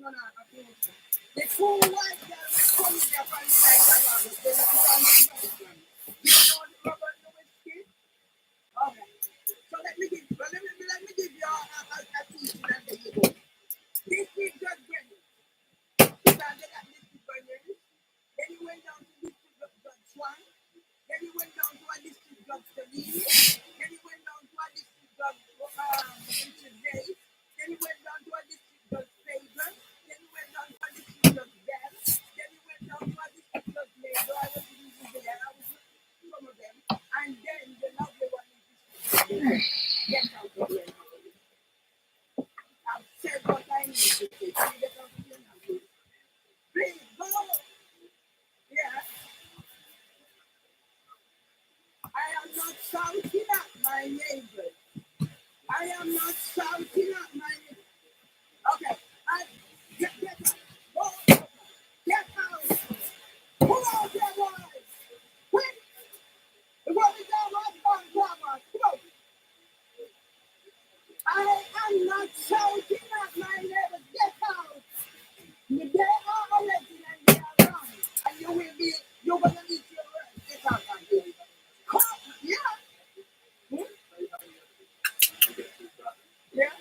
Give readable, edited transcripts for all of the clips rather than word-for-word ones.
The full white girl was coming there from the night around. They were put on the investment. You know the rubber in the whiskey? Okay. So let me give you a teaching and then you go. This is just Gradle. He started at District Gradle. Then he went down to District Judge Swan. Then he went down to a District Judge Salini. Then he went down to a District Judge Richard Day. Then he went down to a District Judge Faber. Then he went down to a District Judge Bell. Then he went down to a District Judge Major. I wasn't even there. I was with some of them. And then the lovely one is District Judge. Get out of here now. I've said what I need to say. Can you get out of here now, please? Please, go. Yeah. I am not shouting at my neighbors. I am not shouting at my neighbors. Okay. Get out. Go. Get out. Pull out your voice. Quick. The one is down right on. Come on. I am not shouting at my neighbors. Get out. They are already and they are wrong. And you're going to eat your rest. Get out of here. Come. Yeah. Yeah.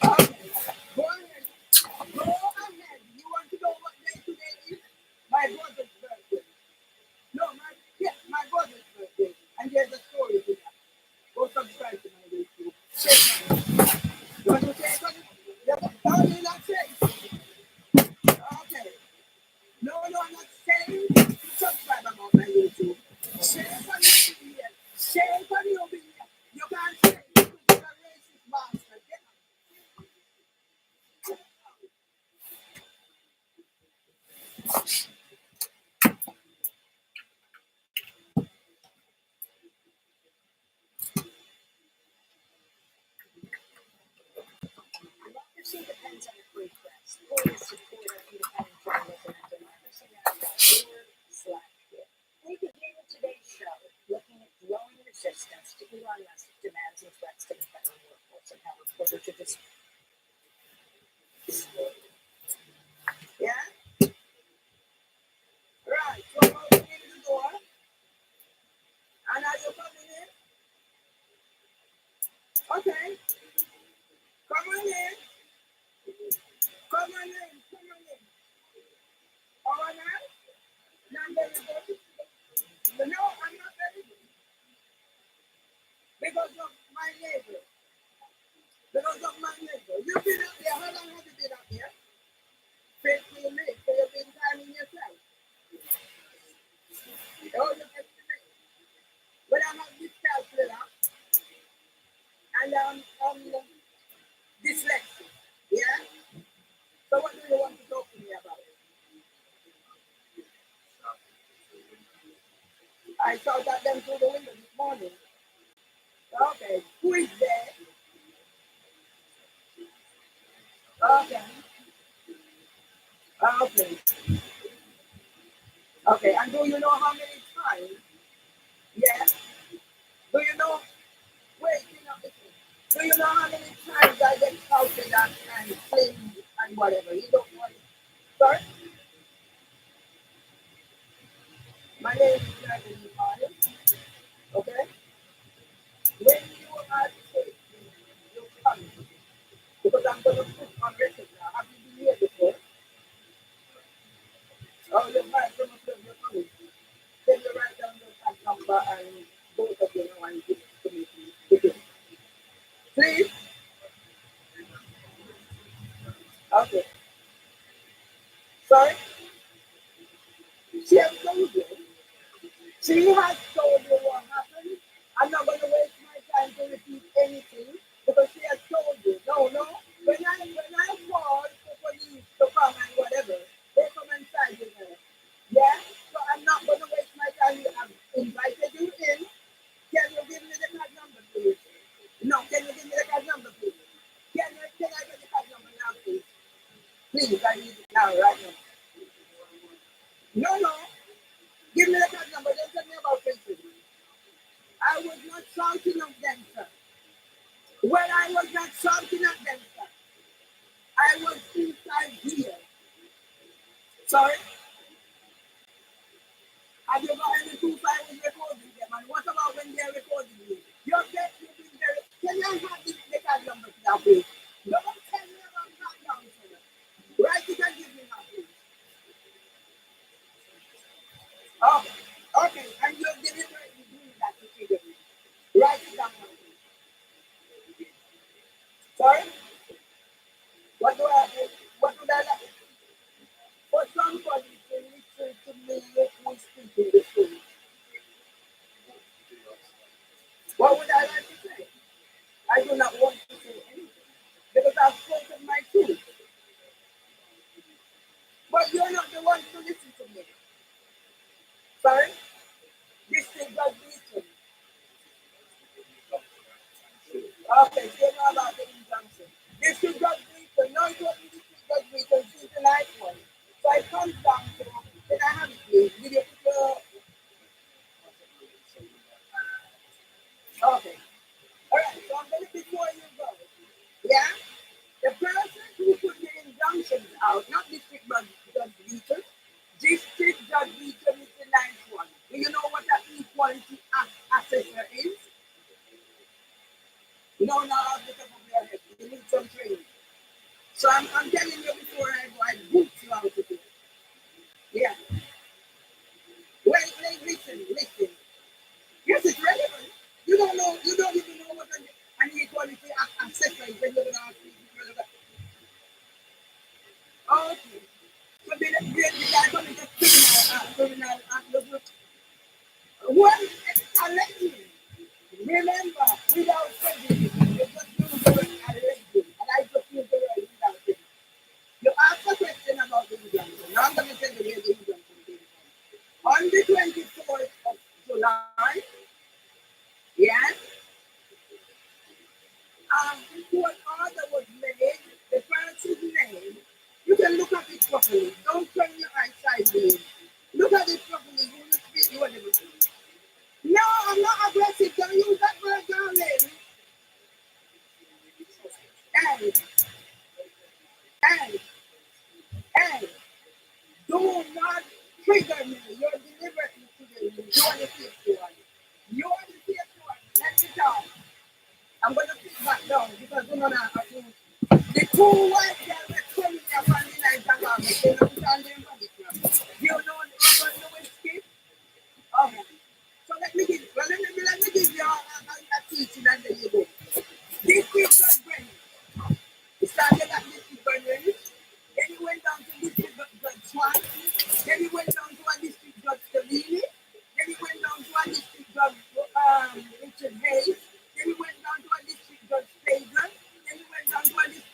Okay. Go ahead. Go ahead. You want to know what day today is? My brother's birthday. No, my brother's birthday. And there's a story to that. Go subscribe to my YouTube. You want to say something? Tell me that say. Okay. No, I'm not saying subscribe about my YouTube. Share for the opinion. Share for the opinion. You can't say you're a racist bastard. Get out. Democracy depends on a free press. Please support our independent journalism and democracy now.org/give. We begin today's show looking at growing resistance to Elon Musk's demands and threats to the federal workforce and how reporters should just. Yeah? Right. So I'm opening the door. And are you coming in? Okay. Come on in. Come on in. All right? Not very good. No, I'm not very good. Because of my neighbor. You've been up there. How long have you been up here? 15 minutes. So you've been timing yourself. Oh, you 15 minutes. But I have this calculator. And dyslexic. Yeah? So what do you want to talk to me about? I shot at them through the window this morning. Okay. Who is there? Okay. Okay. And do you know how many times? Yeah. Do you know? Wait, do you know how many times I get shouted at and claimed and whatever? You don't want it. Sorry? My name is Mervelee Myers. Okay? When you are taking your family, because I'm going to put on record now. Have you been here before? Oh, you're right from your family. Then you write down your tag number and both of you know and give it to me. Please? Okay. Sorry? She has told you. She has told you what happened. I'm not going to waste my time to repeat anything because she has told you. No. When I call for police to come and whatever, they come and side with her. Yeah? So I'm not going to waste my time. I've invited you in. Can you give me the card number, please? No, can you give me the card number, please? Can I get the card number now, please? Please, I need it now, right now. No. Give me the card number. Don't tell me about Facebook. I was not shouting at them, sir. Well, I was not shouting at them, sir. I was inside here. Sorry? Have you got any proof I was recording them? And what about when they're recording you? You're definitely very. Can I have this record number to that way? Don't tell me about that nonsense. Write it and give me that, please. Okay. Okay. And you're deliberately doing that to trigger me. Write it down, please. Sorry? What do I like? For somebody to listen to me who is speaking the truth. What would I like to say? I do not want to say anything because I've spoken my truth. But you're not the one to listen to me. Sorry? This is God's wisdom. Okay, so you know about the injunction. This is God's wisdom. No, it wasn't this is God's wisdom. This is the nice one. So it comes down to, can I have it, please? Will you put your... Okay. All right, so I'm going to, before you go, yeah? The person who put the injunctions out, not district judge Beaton, district judge Beaton is the nice one. Do you know what an equality assessor is? No, not off the top of your head. You need some training. So I'm telling you before I go, I boot you out of it. Yeah. Wait, listen. Yes, it's relevant. You don't know, you don't even know what an equality assessor is when you're going to ask me if it's relevant. Okay. So the guy coming to criminal what alleging? Remember, without prejudice, you just use the word alleging, and I just use the word without prejudice. You ask a question about the injunction. Now I'm going to tell you where the injunction came from. On the 24th of July, yes, court order was made, the person's name. You can look at it properly. Don't turn your eyes sideways. Look at it properly. You will speak your liberty. No, I'm not aggressive. Don't use that word, darling. Hey, hey, do not trigger me. You're deliberately triggering me. You are the safety one. You are the safety one. Let me down. I'm going to sit back down because you know that the two white girls that come in here from the night and got me. They don't put on them body clothes. You know the whiskey? Okay. So let me give you a teaching and then you go. This is just brain. He started at District Bernard, then he went down to District Judge Swan, then he went down to a District Judge Stolini, then he went down to a District Judge Richard Hayes, then he went down to a District Judge Fagan, then he went down to a District...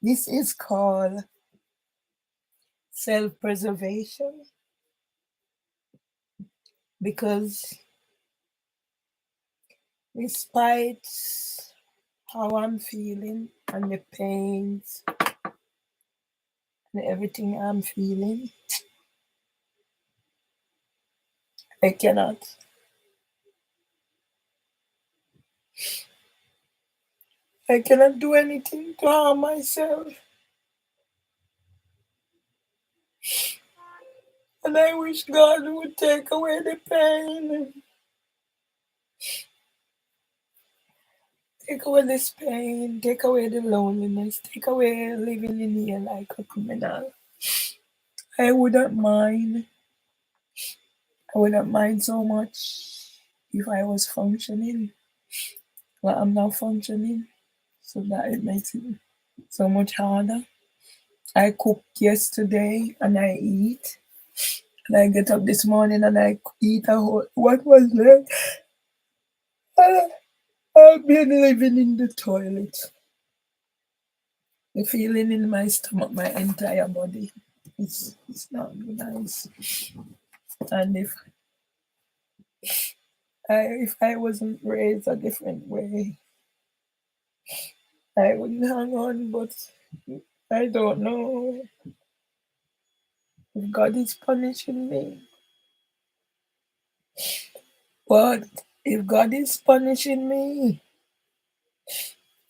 This is called self-preservation because despite how I'm feeling and the pains and everything I'm feeling, I cannot do anything to harm myself. And I wish God would take away the pain. Take away this pain, take away the loneliness, take away living in here like a criminal. I wouldn't mind so much if I was functioning, but I'm not functioning, so that it makes it so much harder. I cooked yesterday and I eat, and I get up this morning and I eat a whole, what was left? I've been living in the toilet. The feeling in my stomach, my entire body, it's not nice. And if I wasn't raised a different way, I wouldn't hang on. But I don't know if God is punishing me. But if God is punishing me,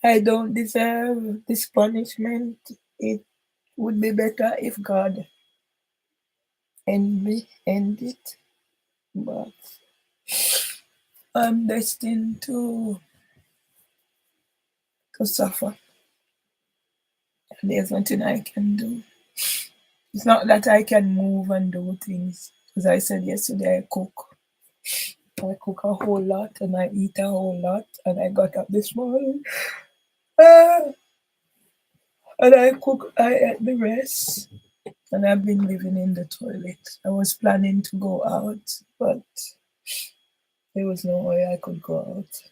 I don't deserve this punishment. It would be better if God end it. But I'm destined to suffer. And there's nothing I can do. It's not that I can move and do things. As I said yesterday, I cook. I cook a whole lot and I eat a whole lot. And I got up this morning and I ate the rest. And I've been living in the toilet. I was planning to go out, but there was no way I could go out.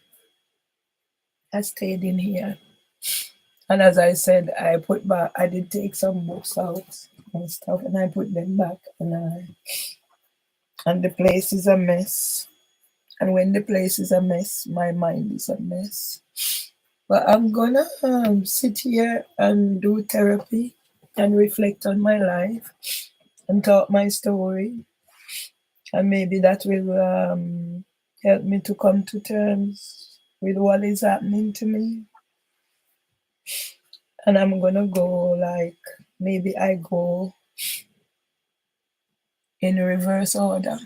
I stayed in here. And as I said, I did take some books out and stuff, and I put them back, and the place is a mess. And when the place is a mess, my mind is a mess. But I'm gonna sit here and do therapy and reflect on my life and talk my story, and maybe that will help me to come to terms with what is happening to me. And I'm gonna go like maybe I go in reverse order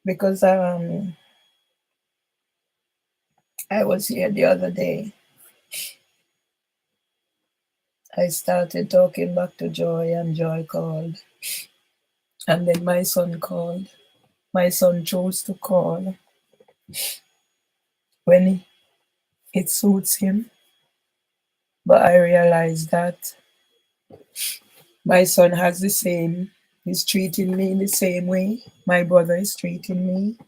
because I was here the other day. I started talking back to Joy and Joy called, and then my son called. My son chose to call when it suits him, but I realized that my son has the same, he's treating me the same way my brother is treating me.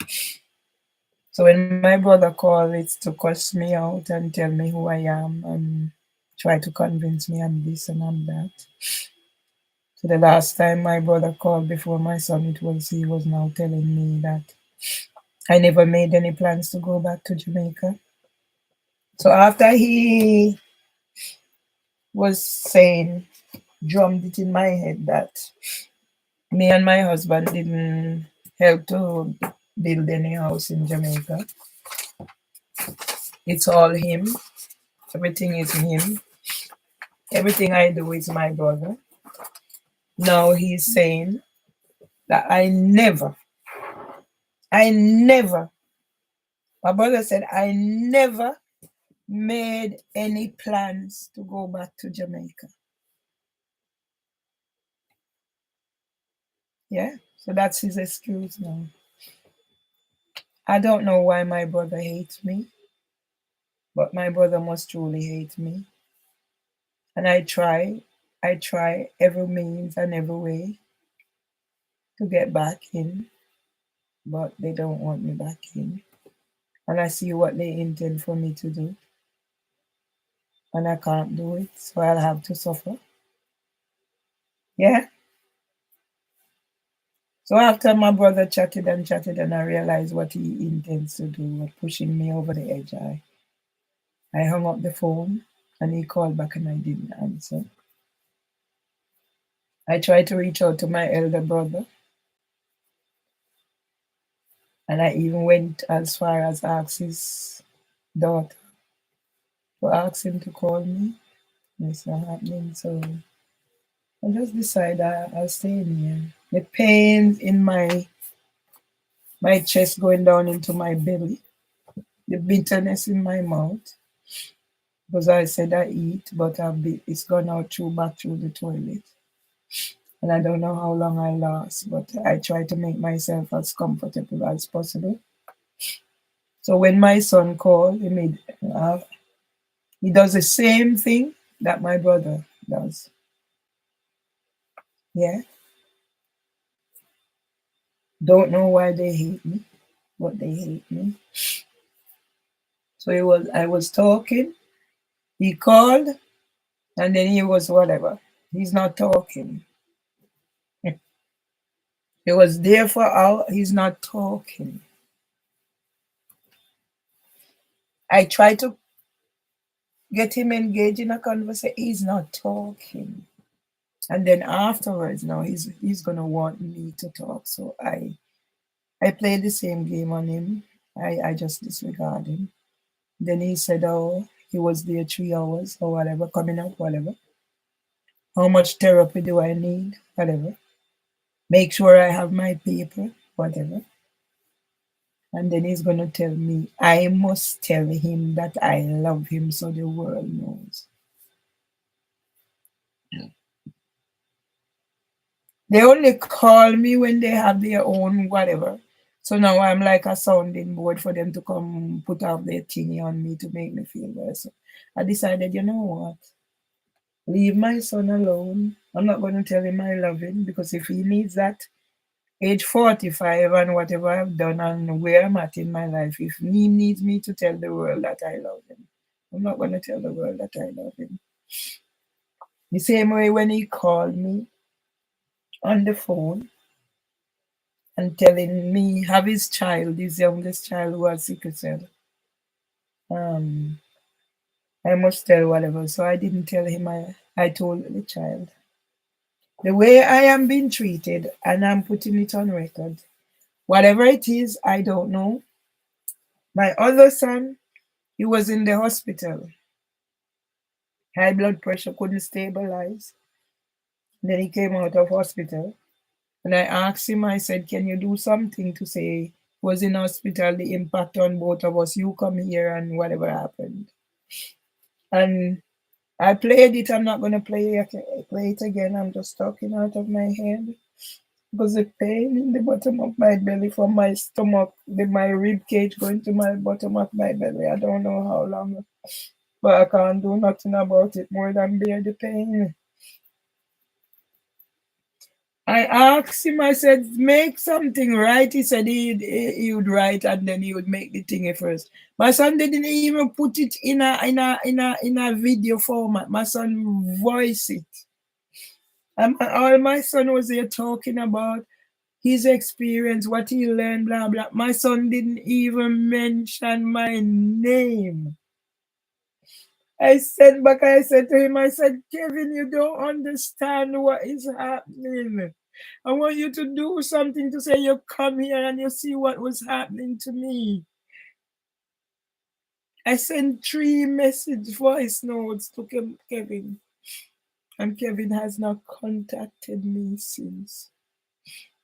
So when my brother calls, it's to cuss me out and tell me who I am and try to convince me I'm this and I'm that. So the last time my brother called before my son, he was now telling me that I never made any plans to go back to Jamaica. So after he was saying, drummed it in my head that me and my husband didn't help to build any house in Jamaica. It's all him. Everything is him. Everything I do is my brother. Now he's saying that I never, my brother said, I never made any plans to go back to Jamaica. Yeah, so that's his excuse now. I don't know why my brother hates me, but my brother must truly hate me. And I try every means and every way to get back in, but they don't want me back in. And I see what they intend for me to do, and I can't do it, so I'll have to suffer. Yeah. So after my brother chatted and I realized what he intends to do, pushing me over the edge, I hung up the phone and he called back and I didn't answer. I tried to reach out to my elder brother and I even went as far as ask his daughter to ask him to call me. It's not happening, so I just decided I'll stay in here. The pain in my chest going down into my belly, the bitterness in my mouth, because I said I eat, but it's gone out back through the toilet. And I don't know how long I last, but I try to make myself as comfortable as possible. So when my son called, he does the same thing that my brother does. Yeah. Don't know why they hate me, but they hate me. So I was talking, he called, and then he was whatever. He's not talking. He was there for hours, he's not talking. I try to get him engaged in a conversation. He's not talking. And then afterwards, now he's gonna want me to talk. So I played the same game on him. I just disregard him. Then he said, oh, he was there 3 hours or whatever, coming up, whatever. How much therapy do I need? Whatever. Make sure I have my paper, whatever. And then he's gonna tell me I must tell him that I love him so the world knows. They only call me when they have their own whatever. So now I'm like a sounding board for them to come put off their thingy on me to make me feel better. So I decided, you know what? Leave my son alone. I'm not going to tell him I love him because if he needs that, age 45 and whatever I've done and where I'm at in my life, if he needs me to tell the world that I love him, I'm not going to tell the world that I love him. The same way when he called me on the phone and telling me have his child, his youngest child who has sickle cell. I must tell whatever. So I didn't tell him I told the child. The way I am being treated, and I'm putting it on record. Whatever it is, I don't know. My other son, he was in the hospital. High blood pressure, couldn't stabilize. Then he came out of hospital. And I asked him, I said, can you do something to say he was in hospital, the impact on both of us, you come here and whatever happened. And I played it, I'm not going to play it again. I'm just talking out of my head. Because the pain in the bottom of my belly from my stomach, my rib cage going to my bottom of my belly. I don't know how long, but I can't do nothing about it more than bear the pain. I asked him, I said, make something right. He said he would write and then he would make the thing first. My son didn't even put it in a video format. My son voiced it. And all my son was there talking about his experience, what he learned, blah, blah. My son didn't even mention my name. I said to him, I said, Kevin, you don't understand what is happening. I want you to do something to say you come here and you see what was happening to me. I sent 3 message voice notes to Kevin. And Kevin has not contacted me since.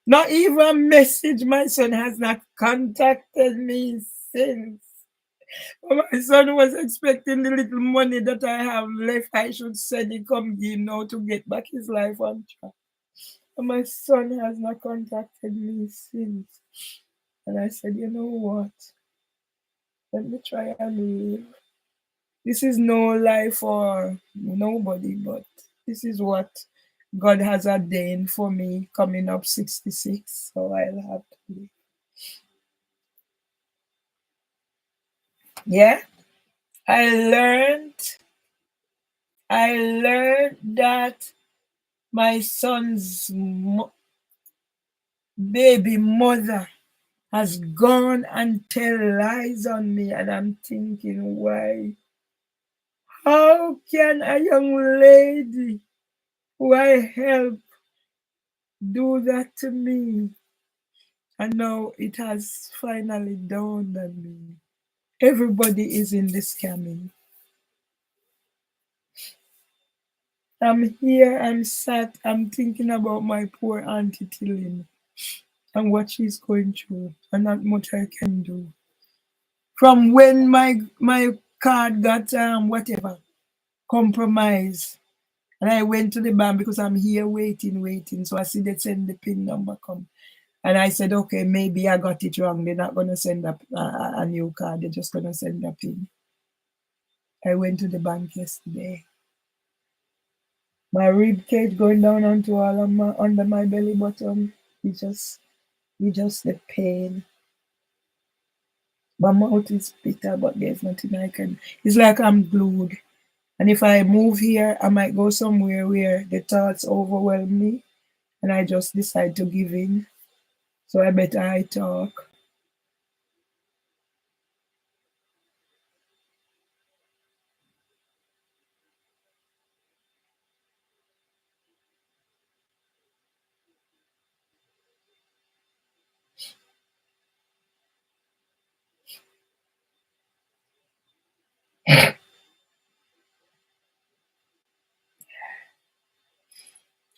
Not even a message. My son has not contacted me since. My son was expecting the little money that I have left. I should send it come give now to get back his life on track. And my son has not contacted me since. And I said, you know what? Let me try and live. This is no life for nobody, but this is what God has ordained for me coming up 66. So I'll have to live. Yeah. I learned that my son's baby mother has gone and tell lies on me, and I'm thinking, why? How can a young lady who I help do that to me? And now it has finally dawned on me. Everybody is in the scamming. I'm here, I'm sat, I'm thinking about my poor Auntie Tilly and what she's going through, and not much I can do. From when my card got whatever compromised, and I went to the bank because I'm here waiting. So I see they send the PIN number come, and I said, okay, maybe I got it wrong. They're not gonna send a new card. They're just gonna send a PIN. I went to the bank yesterday. My rib cage going down onto all of my under my belly button. It's just the pain. My mouth is bitter, but there's nothing I can. It's like I'm glued. And if I move here, I might go somewhere where the thoughts overwhelm me and I just decide to give in. So I better I talk.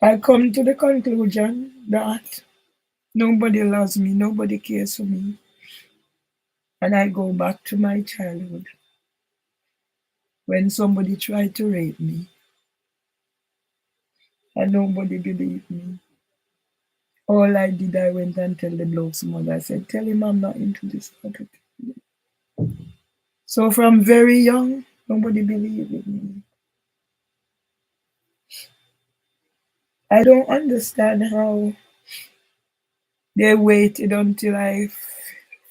I come to the conclusion that nobody loves me, nobody cares for me. And I go back to my childhood when somebody tried to rape me and nobody believed me. All I did, I went and tell the bloke's mother. I said, tell him I'm not into this. So from very young, nobody believed in me. I don't understand how they waited until I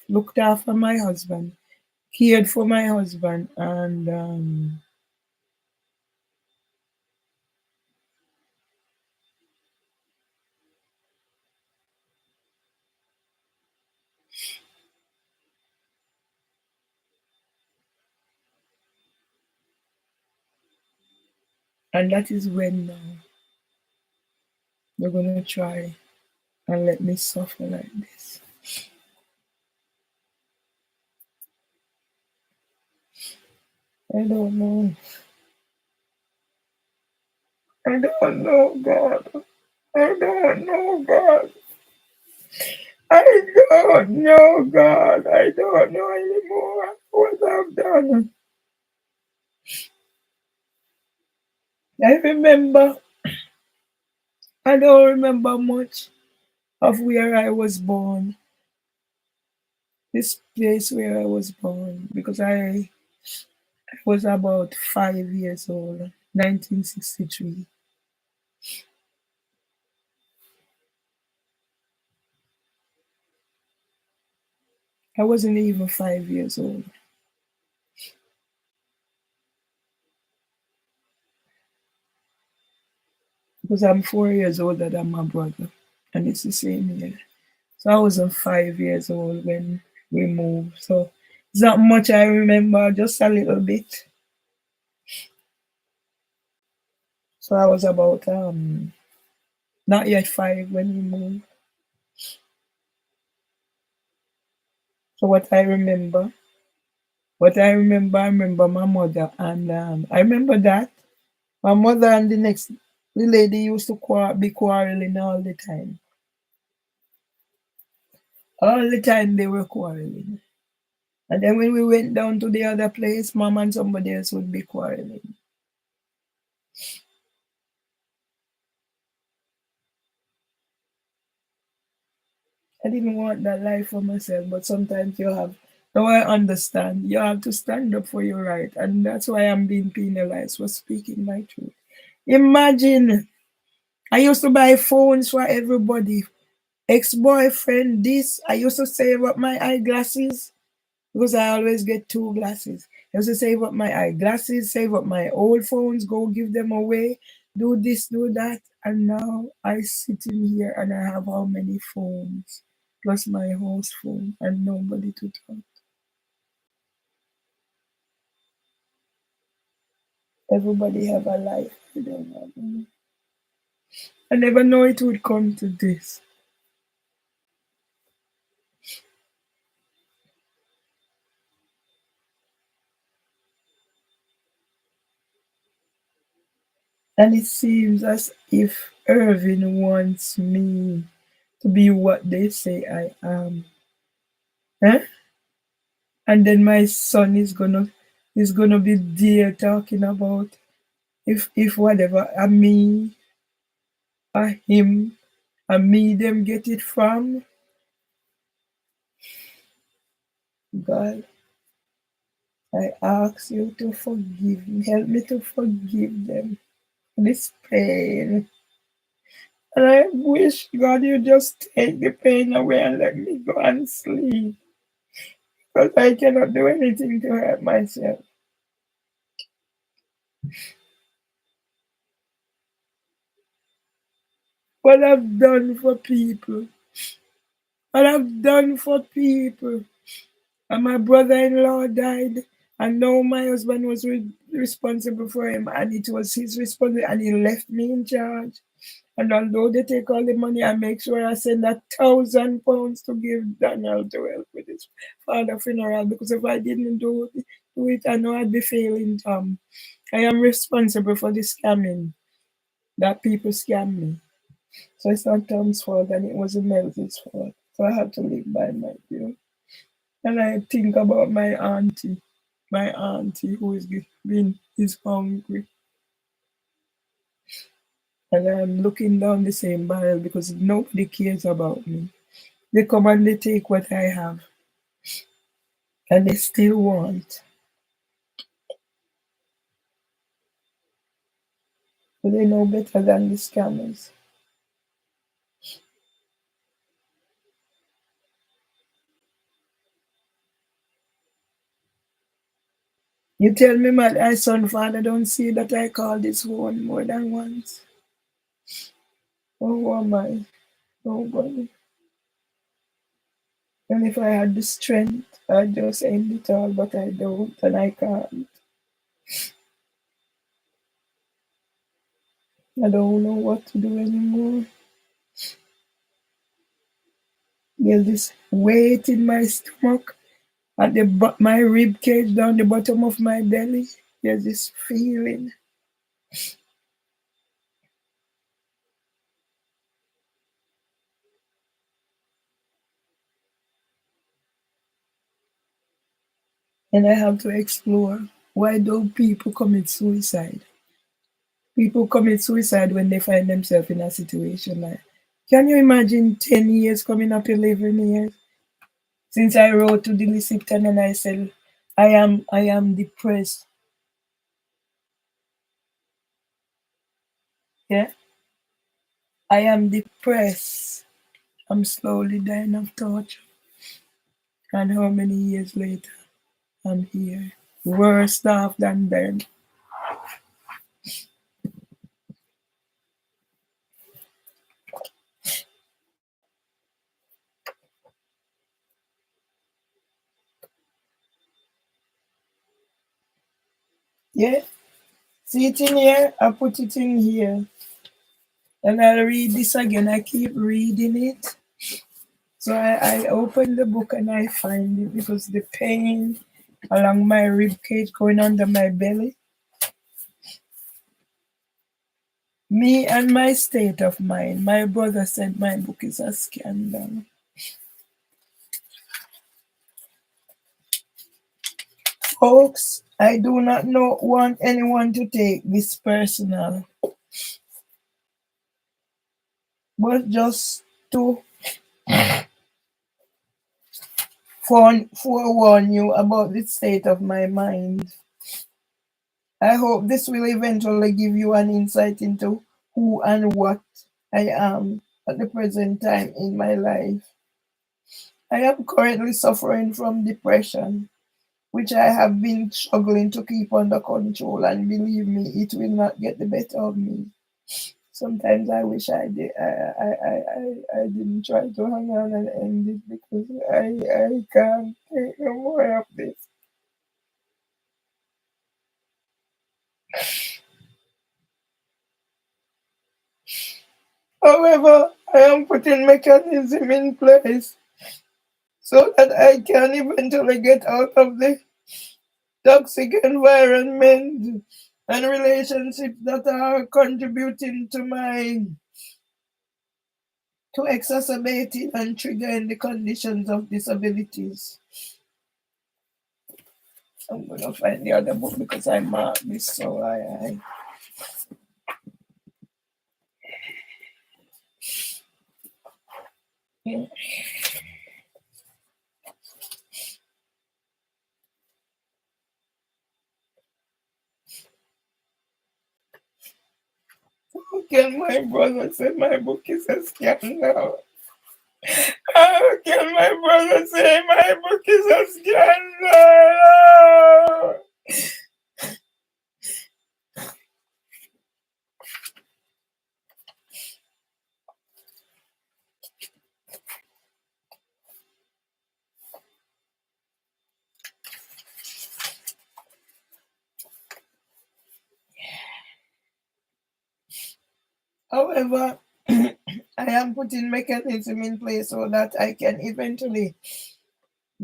looked after my husband, cared for my husband, and that is when now they're gonna try and let me suffer like this. I don't know. I don't know, God. I don't know, God. I don't know, God. I don't know anymore what I've done. I remember, I don't remember much of where I was born, this place where I was born, because I was about 5 years old, 1963. I wasn't even 5 years old because I'm 4 years older than my brother, and it's the same year. So I wasn't 5 years old when we moved. So it's not much I remember, just a little bit. So I was about not yet 5 when we moved. So I remember my mother, and I remember that my mother and the lady used to be quarreling all the time. All the time they were quarreling. And then when we went down to the other place, mom and somebody else would be quarreling. I didn't want that life for myself, but sometimes you have. Now I understand. You have to stand up for your right, and that's why I'm being penalized for speaking my truth. Imagine, I used to buy phones for everybody. Ex-boyfriend, this. I used to save up my eyeglasses because I always get 2 glasses. I used to save up my eyeglasses, save up my old phones, go give them away, do this, do that. And now I sit in here and I have how many phones? Plus my house phone and nobody to talk. Everybody have a life. I don't know. I never know it would come to this. And it seems as if Irving wants me to be what they say I am. Huh? And then my son is gonna be there talking about if whatever a me, a him, a me them get it from. God, I ask you to forgive me. Help me to forgive them for this pain. And I wish God you just take the pain away and let me go and sleep. Because I cannot do anything to help myself. What I've done for people. What I've done for people. And my brother-in-law died, and now my husband was responsible for him, and it was his responsibility, and he left me in charge. And although they take all the money, I make sure I send £1,000 to give Daniel to help with his father funeral, because if I didn't do it, I know I'd be failing Tom. I am responsible for the scamming. that people scam me. So it's not Tom's fault and it wasn't Mel's fault. So I had to live by my view. And I think about my auntie who is hungry. And I'm looking down the same barrel because nobody cares about me. They come and they take what I have. And they still want. But they know better than the scammers. You tell me my son father don't see that I call this phone more than once. Oh, who am I? Nobody. And if I had the strength, I'd just end it all, but I don't and I can't. I don't know what to do anymore. There's this weight in my stomach at my rib cage down the bottom of my belly. There's this feeling. And I have to explore why don't people commit suicide? People commit suicide when they find themselves in a situation like, can you imagine 10 years coming up 11 years? Since I wrote to the recipient and I said, I am depressed. Yeah, I am depressed. I'm slowly dying of torture. And how many years later I'm here? Worse off than them. Yeah. See it in here, I put it in here. And I'll read this again. I keep reading it. So I open the book and I find it because the pain along my rib cage going under my belly. Me and my state of mind. My brother said my book is a scandal. Folks, I do not want anyone to take this personal, but just to forewarn you about the state of my mind. I hope this will eventually give you an insight into who and what I am at the present time in my life. I am currently suffering from depression, which I have been struggling to keep under control, and believe me, it will not get the better of me. Sometimes I wish I didn't try to hang on and end it because I can't take no more of this. However, I am putting mechanism in place so that I can eventually get out of the toxic environment and relationships that are contributing to exacerbating and triggering the conditions of disabilities. I'm gonna find the other book because I marked this, so I yeah. How can my brother say my book is a scandal? How can my brother say my book is a scandal? However, I am putting mechanism in place so that I can eventually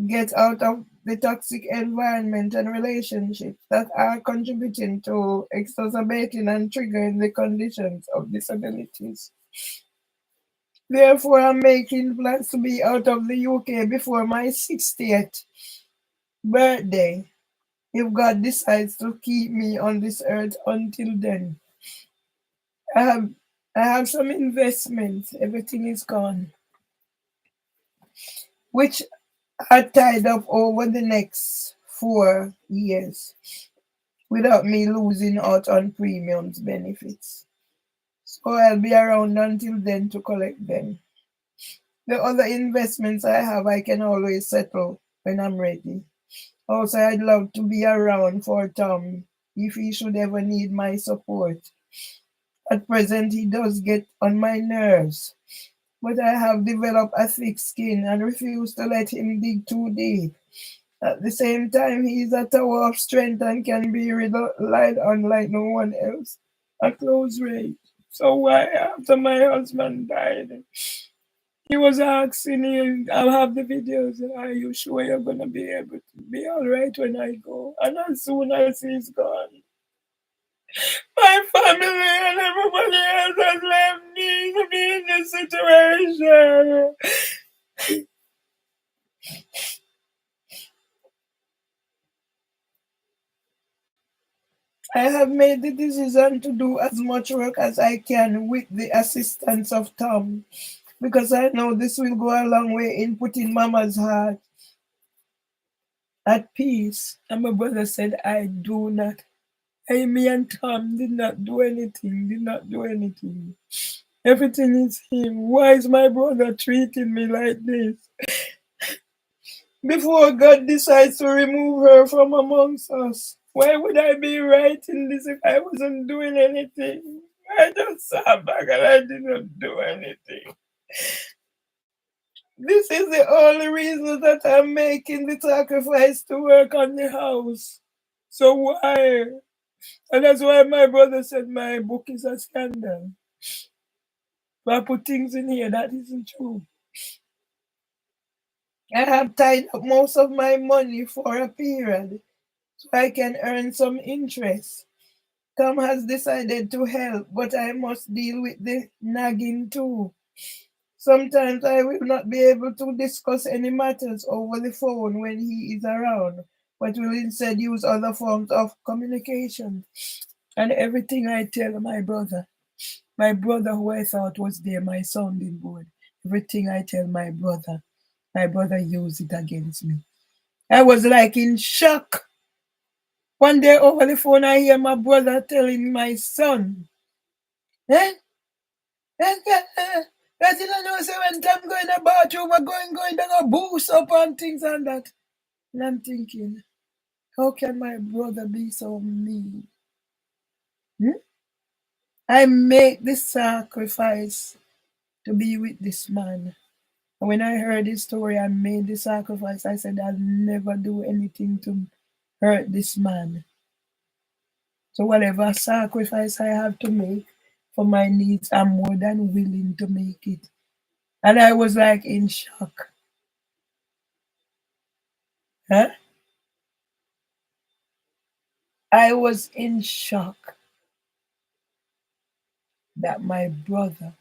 get out of the toxic environment and relationships that are contributing to exacerbating and triggering the conditions of disabilities. Therefore, I'm making plans to be out of the UK before my 60th birthday, if God decides to keep me on this earth until then. I have I have some investments, everything is gone, which are tied up over the next 4 years without me losing out on premiums benefits. So I'll be around until then to collect them. The other investments I have, I can always settle when I'm ready. Also, I'd love to be around for Tom if he should ever need my support. At present, he does get on my nerves, but I have developed a thick skin and refuse to let him dig too deep. At the same time, he is a tower of strength and can be relied on like no one else at close range. So why, after my husband died, he was asking me, I'll have the videos, are you sure you're going to be able to be all right when I go? And as soon as he's gone, my family and everybody else has left me to be in this situation. I have made the decision to do as much work as I can with the assistance of Tom, because I know this will go a long way in putting Mama's heart at peace. And my brother said, I do not. Me and Tom did not do anything. Everything is him. Why is my brother treating me like this? Before God decides to remove her from amongst us, why would I be writing this if I wasn't doing anything? I just sat back and I did not do anything. This is the only reason that I'm making the sacrifice to work on the house. So why? And that's why my brother said my book is a scandal. But I put things in here that isn't true. I have tied up most of my money for a period so I can earn some interest. Tom has decided to help, but I must deal with the nagging too. Sometimes I will not be able to discuss any matters over the phone when he is around, but will instead use other forms of communication. And everything I tell my brother who I thought was there, my sounding board, everything I tell my brother used it against me. I was like in shock. One day over the phone, I hear my brother telling my son, eh? That you don't know, so when Tom go in the bathroom, we're going down a boost up and things and that. And I'm thinking, how can my brother be so mean? I make the sacrifice to be with this man. And when I heard his story, I made the sacrifice. I said, I'll never do anything to hurt this man. So whatever sacrifice I have to make for my needs, I'm more than willing to make it. And I was like in shock. Huh? I was in shock that my brother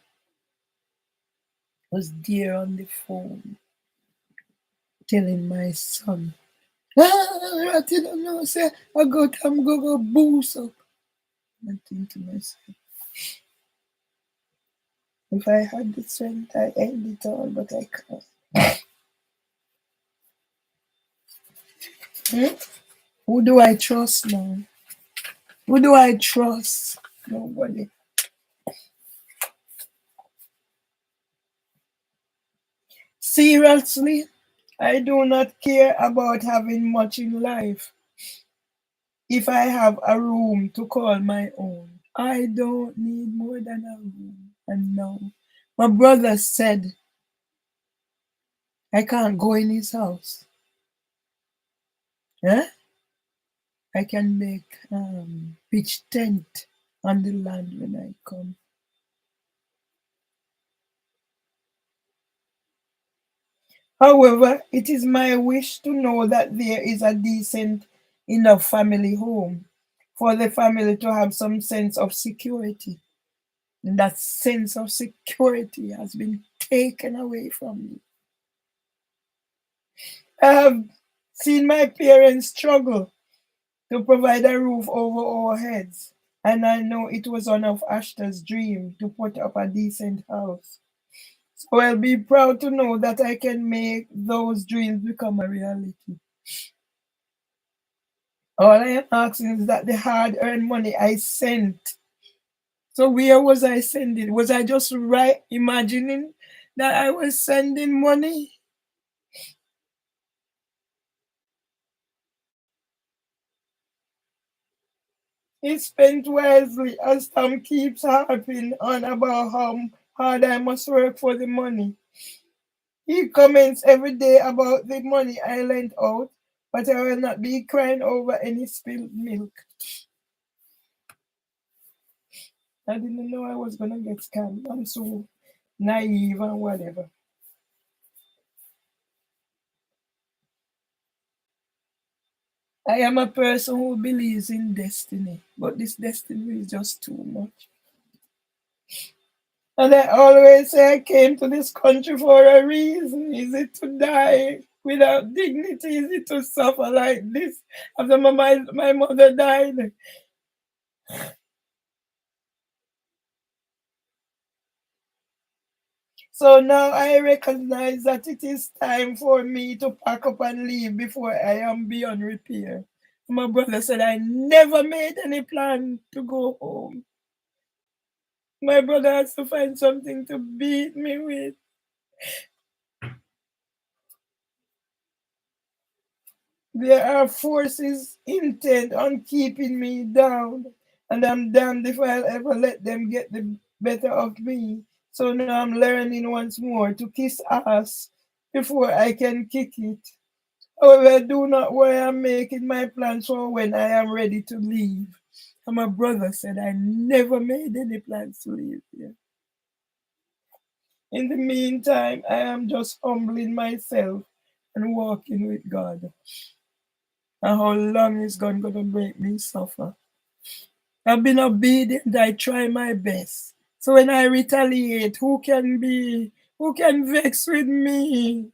was there on the phone telling my son, Ratty don't know, say, I'm go boost up. I think to myself, if I had the strength, I end it all, but I can't. Who do I trust now? Who do I trust? Nobody. Seriously, I do not care about having much in life if I have a room to call my own. I don't need more than a room. And no, my brother said I can't go in his house. Eh? I can make pitch tent on the land when I come. However, it is my wish to know that there is a decent enough family home for the family to have some sense of security. And that sense of security has been taken away from me. I have seen my parents struggle to provide a roof over our heads, and I know it was one of Ashta's dream to put up a decent house. So I'll be proud to know that I can make those dreams become a reality. All I am asking is that the hard earned money I sent. So where was I sending? Was I just right imagining that I was sending money? It's spent wisely as Tom keeps harping on about how hard I must work for the money. He comments every day about the money I lent out, but I will not be crying over any spilled milk. I didn't know I was gonna get scammed. I'm so naive and whatever. I am a person who believes in destiny, but this destiny is just too much. And I always say I came to this country for a reason. Is it to die without dignity? Is it to suffer like this after my mother died? So now I recognize that it is time for me to pack up and leave before I am beyond repair. My brother said I never made any plan to go home. My brother has to find something to beat me with. There are forces intent on keeping me down, and I'm damned if I'll ever let them get the better of me. So now I'm learning once more to kiss ass before I can kick it. However, I do not worry, I'm making my plans for when I am ready to leave. And my brother said I never made any plans to leave here. In the meantime, I am just humbling myself and walking with God. And how long is God going to make me suffer? I've been obedient. I try my best. So when I retaliate, who can vex with me?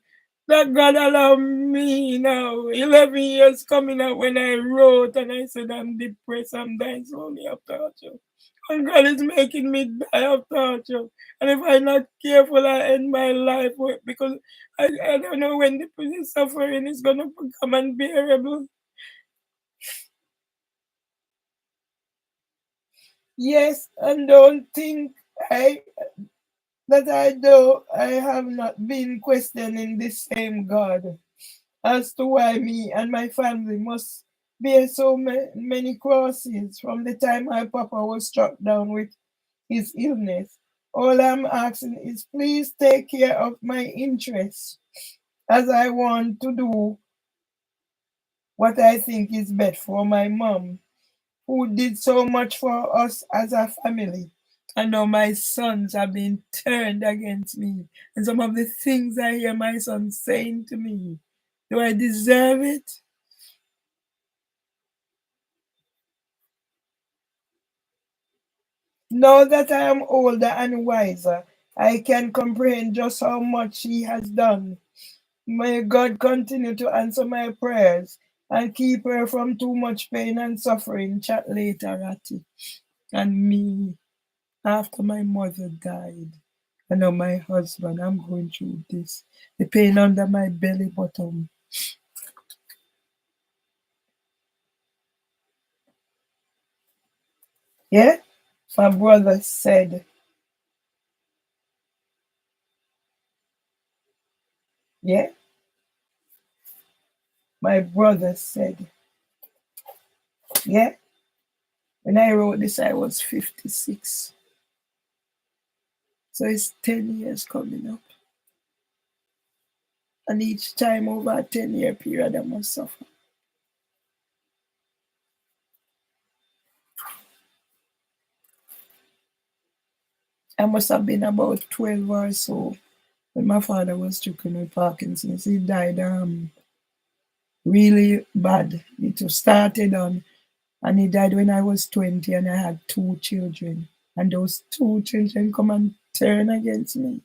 That God allow me now. 11 years coming up when I wrote and I said I'm depressed, I'm dying slowly of torture. And God is making me die of torture. And if I'm not careful, I end my life because I don't know when the suffering is going to become unbearable. Yes, and don't think I I have not been questioning the same God as to why me and my family must bear so many crosses from the time my papa was struck down with his illness. All I'm asking is please take care of my interests as I want to do what I think is best for my mom, who did so much for us as a family. I know my sons have been turned against me. And some of the things I hear my sons saying to me, do I deserve it? Now that I am older and wiser, I can comprehend just how much He has done. May God continue to answer my prayers and keep her from too much pain and suffering. Chat later, Ratty. And me, after my mother died, and now my husband, I'm going through this. The pain under my belly bottom. Yeah? My brother said, yeah? My brother said, yeah? When I wrote this, I was 56. So it's 10 years coming up. And each time over a 10-year period, I must suffer. I must have been about 12 or so when my father was stricken with Parkinson's. He died really bad. It was started on, and he died when I was 20 and I had 2 children. And those 2 children come and turn against me.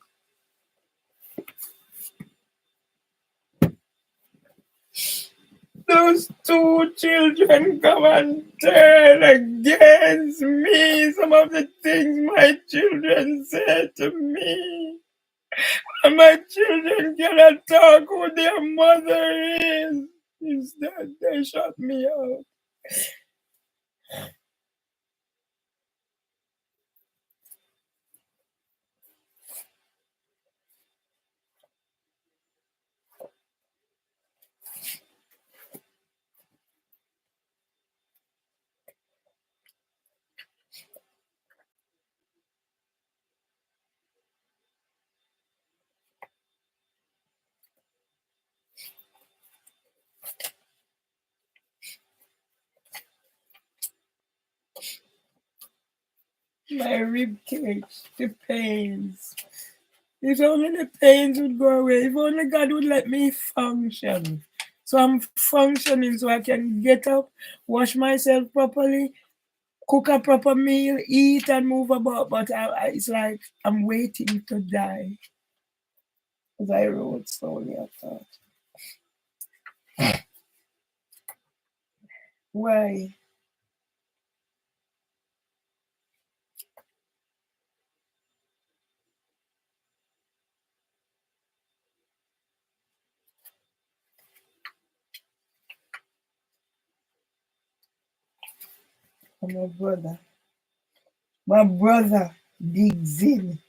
Those 2 children come and turn against me. Some of the things my children said to me. And my children cannot talk who their mother is. Instead, they shut me out. My rib cage, the pains. If only the pains would go away. If only God would let me function. So I'm functioning so I can get up, wash myself properly, cook a proper meal, eat and move about. But it's like I'm waiting to die. As I wrote slowly, I thought, why? My brother. My brother digs in.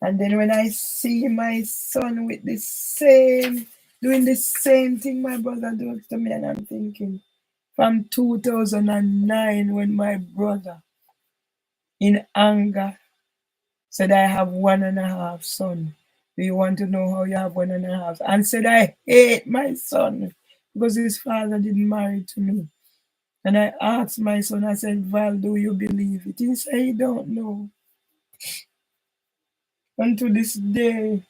And then when I see my son with doing the same thing my brother does to me, and I'm thinking, from 2009, when my brother, in anger, said, I have 1.5 son. Do you want to know how you have 1.5? And said, I hate my son because his father didn't marry to me. And I asked my son, I said, Val, do you believe it? He said, he don't know. And to this day,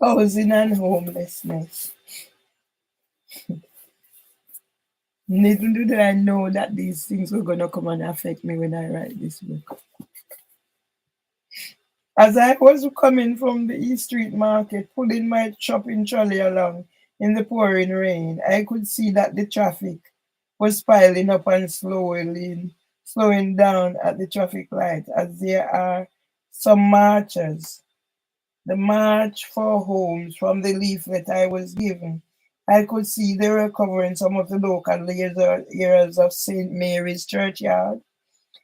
housing and homelessness. Little did I know that these things were going to come and affect me when I write this book. As I was coming from the East Street Market, pulling my shopping trolley along in the pouring rain, I could see that the traffic was piling up and slowing down at the traffic light, as there are some marchers. The March for Homes from the leaflet I was given. I could see they were covering some of the local areas of St. Mary's Churchyard,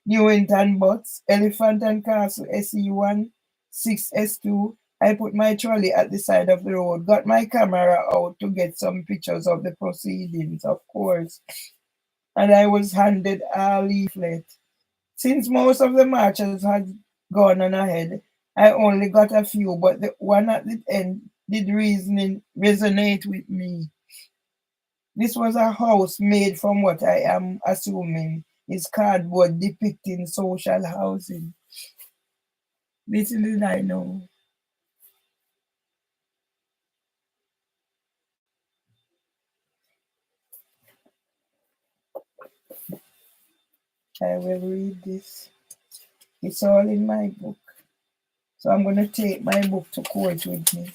Newington Butts, Elephant and Castle SE1, 6S2. I put my trolley at the side of the road, got my camera out to get some pictures of the proceedings, of course, and I was handed a leaflet. Since most of the marchers had gone on ahead, I only got a few, but the one at the end did resonate with me. This was a house made from what I am assuming is cardboard depicting social housing. Little did I know. I will read this. It's all in my book. So I'm going to take my book to court with me.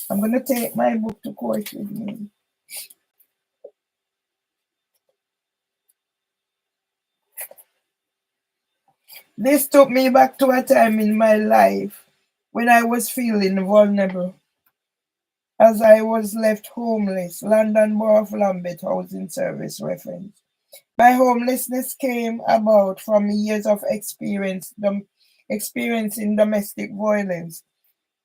I'm going to take my book to court with me. This took me back to a time in my life when I was feeling vulnerable, as I was left homeless. London Borough of Lambeth Housing Service reference. My homelessness came about from years of experiencing domestic violence,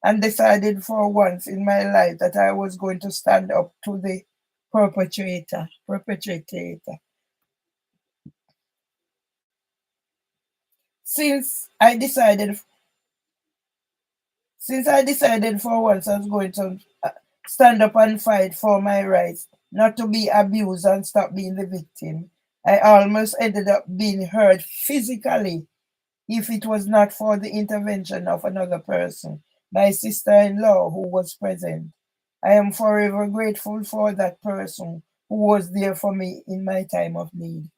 and decided for once in my life that I was going to stand up to the perpetrator. Since I decided for once I was going to stand up and fight for my rights, not to be abused and stop being the victim, I almost ended up being hurt physically if it was not for the intervention of another person, my sister-in-law who was present. I am forever grateful for that person who was there for me in my time of need.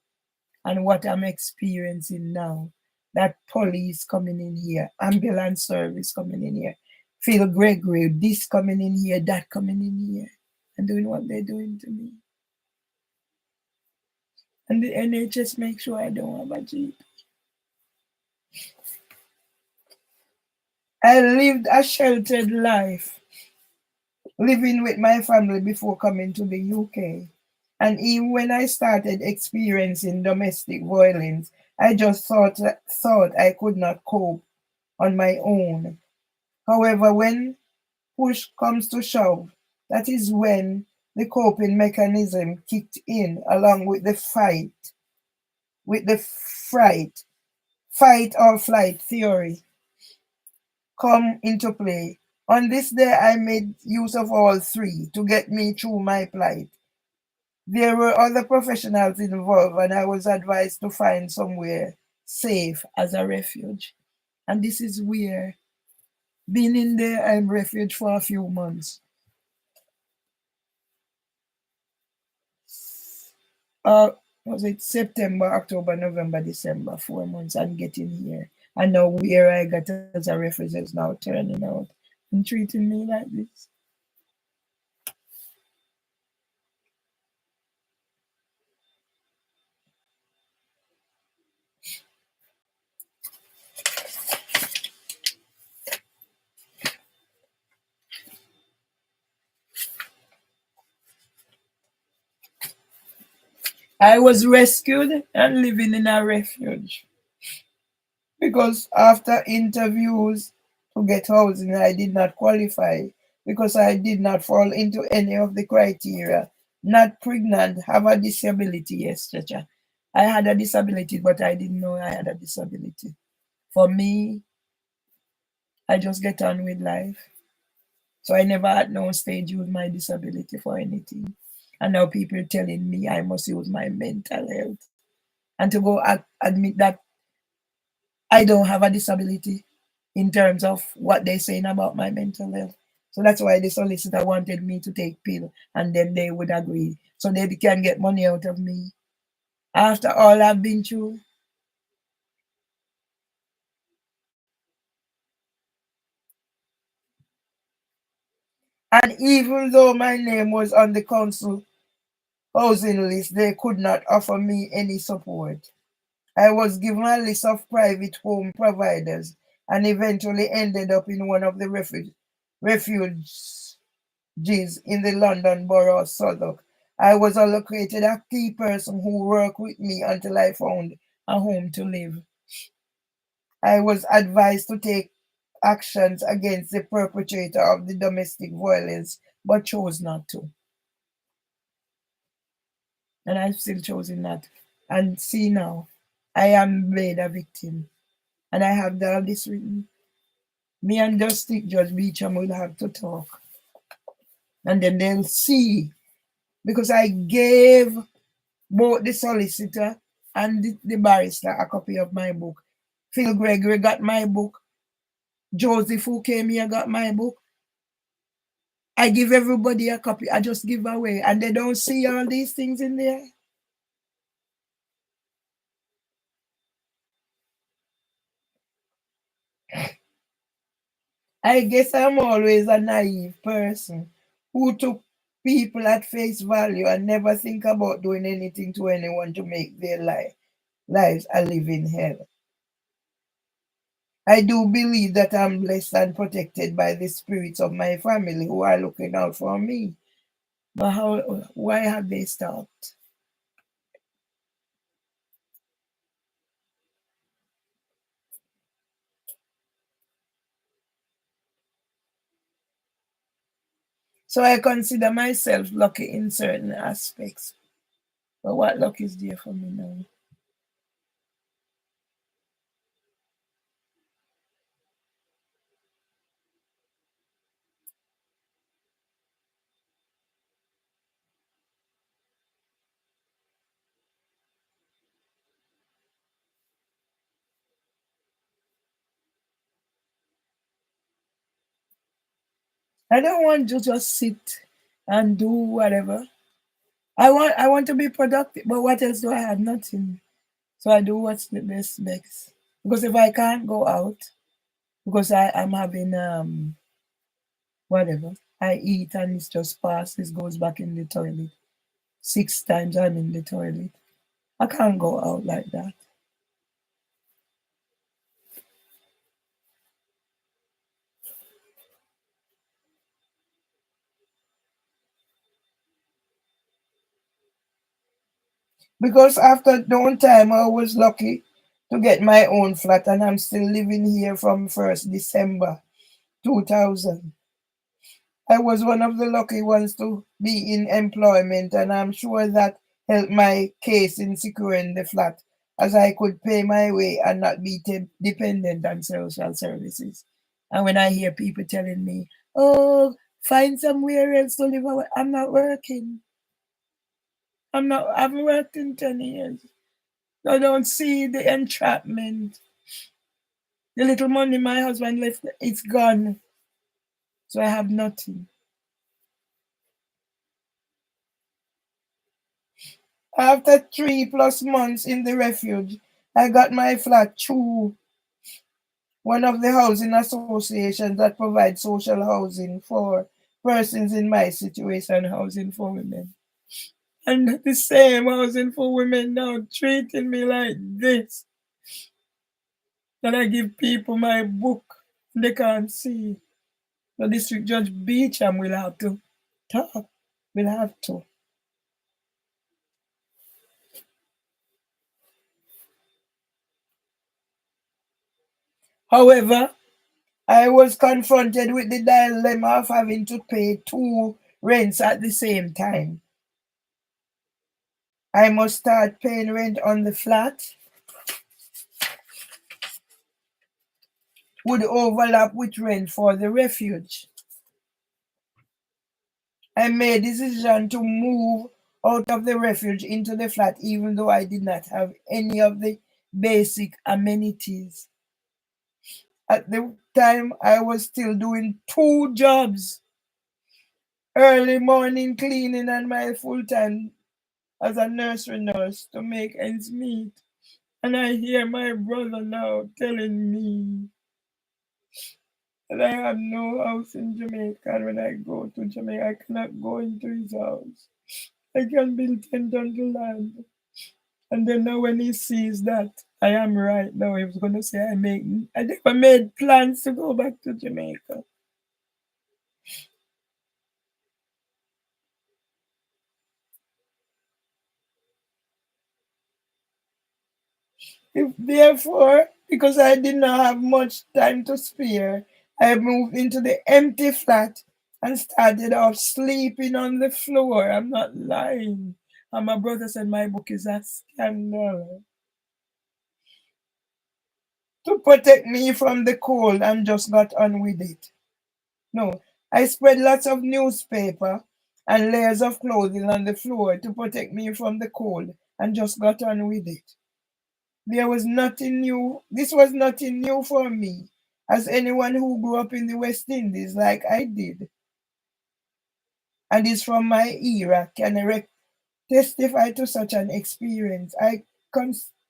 And what I'm experiencing now, that police coming in here, ambulance service coming in here, Phil Gregory, this coming in here, that coming in here, and doing what they're doing to me. And the NHS make sure I don't have a Jeep. I lived a sheltered life, living with my family before coming to the UK. And even when I started experiencing domestic violence, I just thought I could not cope on my own. However, when push comes to shove, that is when the coping mechanism kicked in, along with the fight or flight theory come into play. On this day, I made use of all three to get me through my plight. There were other professionals involved, and I was advised to find somewhere safe as a refuge. And this is where, being in there, I'm refuge for a few months. Was it September, October, November, December, 4 months, and getting here. And now where I got as a refuge is now turning out and treating me like this. I was rescued and living in a refuge because after interviews to get housing, I did not qualify because I did not fall into any of the criteria. Not pregnant, have a disability, yes, Chacha. I had a disability, but I didn't know I had a disability. For me, I just get on with life. So I never at no stage use my disability for anything. And now people telling me I must use my mental health. And to go admit that I don't have a disability in terms of what they're saying about my mental health. So that's why the solicitor wanted me to take pill, and then they would agree. So they can get money out of me. After all I've been through. And even though my name was on the council housing list, they could not offer me any support. I was given a list of private home providers and eventually ended up in one of the refuges in the London Borough of Southwark. I was allocated a key person who worked with me until I found a home to live. I was advised to take actions against the perpetrator of the domestic violence, but chose not to. And I've still chosen not. And see now, I am made a victim. And I have all this written. Me and Justice Judge Beecham will have to talk. And then they'll see. Because I gave both the solicitor and the barrister a copy of my book. Phil Gregory got my book. Joseph, who came here, got my book. I give everybody a copy. I just give away. And they don't see all these things in there. I guess I'm always a naive person who took people at face value and never think about doing anything to anyone to make their lives a living hell. I do believe that I'm blessed and protected by the spirits of my family who are looking out for me. But why have they stopped? So I consider myself lucky in certain aspects. But what luck is there for me now? I don't want to just sit and do whatever. I want to be productive, but what else do I have? Nothing. So I do what's the best. Because if I can't go out, because I'm having whatever, I eat and it's just passes, goes back in the toilet. 6 times I'm in the toilet. I can't go out like that. Because after that time I was lucky to get my own flat and I'm still living here from 1st December 2000. I was one of the lucky ones to be in employment, and I'm sure that helped my case in securing the flat, as I could pay my way and not be dependent on social services. And when I hear people telling me, "Oh, find somewhere else to live," I'm not working. I'm not. I haven't worked in 10 years. I don't see the entrapment. The little money my husband left, it's gone. So I have nothing. After 3+ months in the refuge, I got my flat through one of the housing associations that provide social housing for persons in my situation, housing for women. And the same housing for women now treating me like this. That I give people my book, they can't see. The district judge Beecham will have to talk. Will have to. However, I was confronted with the dilemma of having to pay 2 rents at the same time. I must start paying rent on the flat, would overlap with rent for the refuge. I made the decision to move out of the refuge into the flat, even though I did not have any of the basic amenities. At the time, I was still doing 2 jobs, early morning cleaning and my full time as a nursery nurse to make ends meet. And I hear my brother now telling me that I have no house in Jamaica. And when I go to Jamaica, I cannot go into his house. I can build tent on the land. And then now when he sees that I am right now, he was going to say I never made plans to go back to Jamaica. Therefore, because I did not have much time to spare, I moved into the empty flat and started off sleeping on the floor. I'm not lying. And my brother said my book is a scandal. To protect me from the cold and just got on with it. No, I spread lots of newspaper and layers of clothing on the floor to protect me from the cold and just got on with it. There was nothing new. This was nothing new for me, as anyone who grew up in the West Indies like I did, and is from my era, can testify to such an experience. I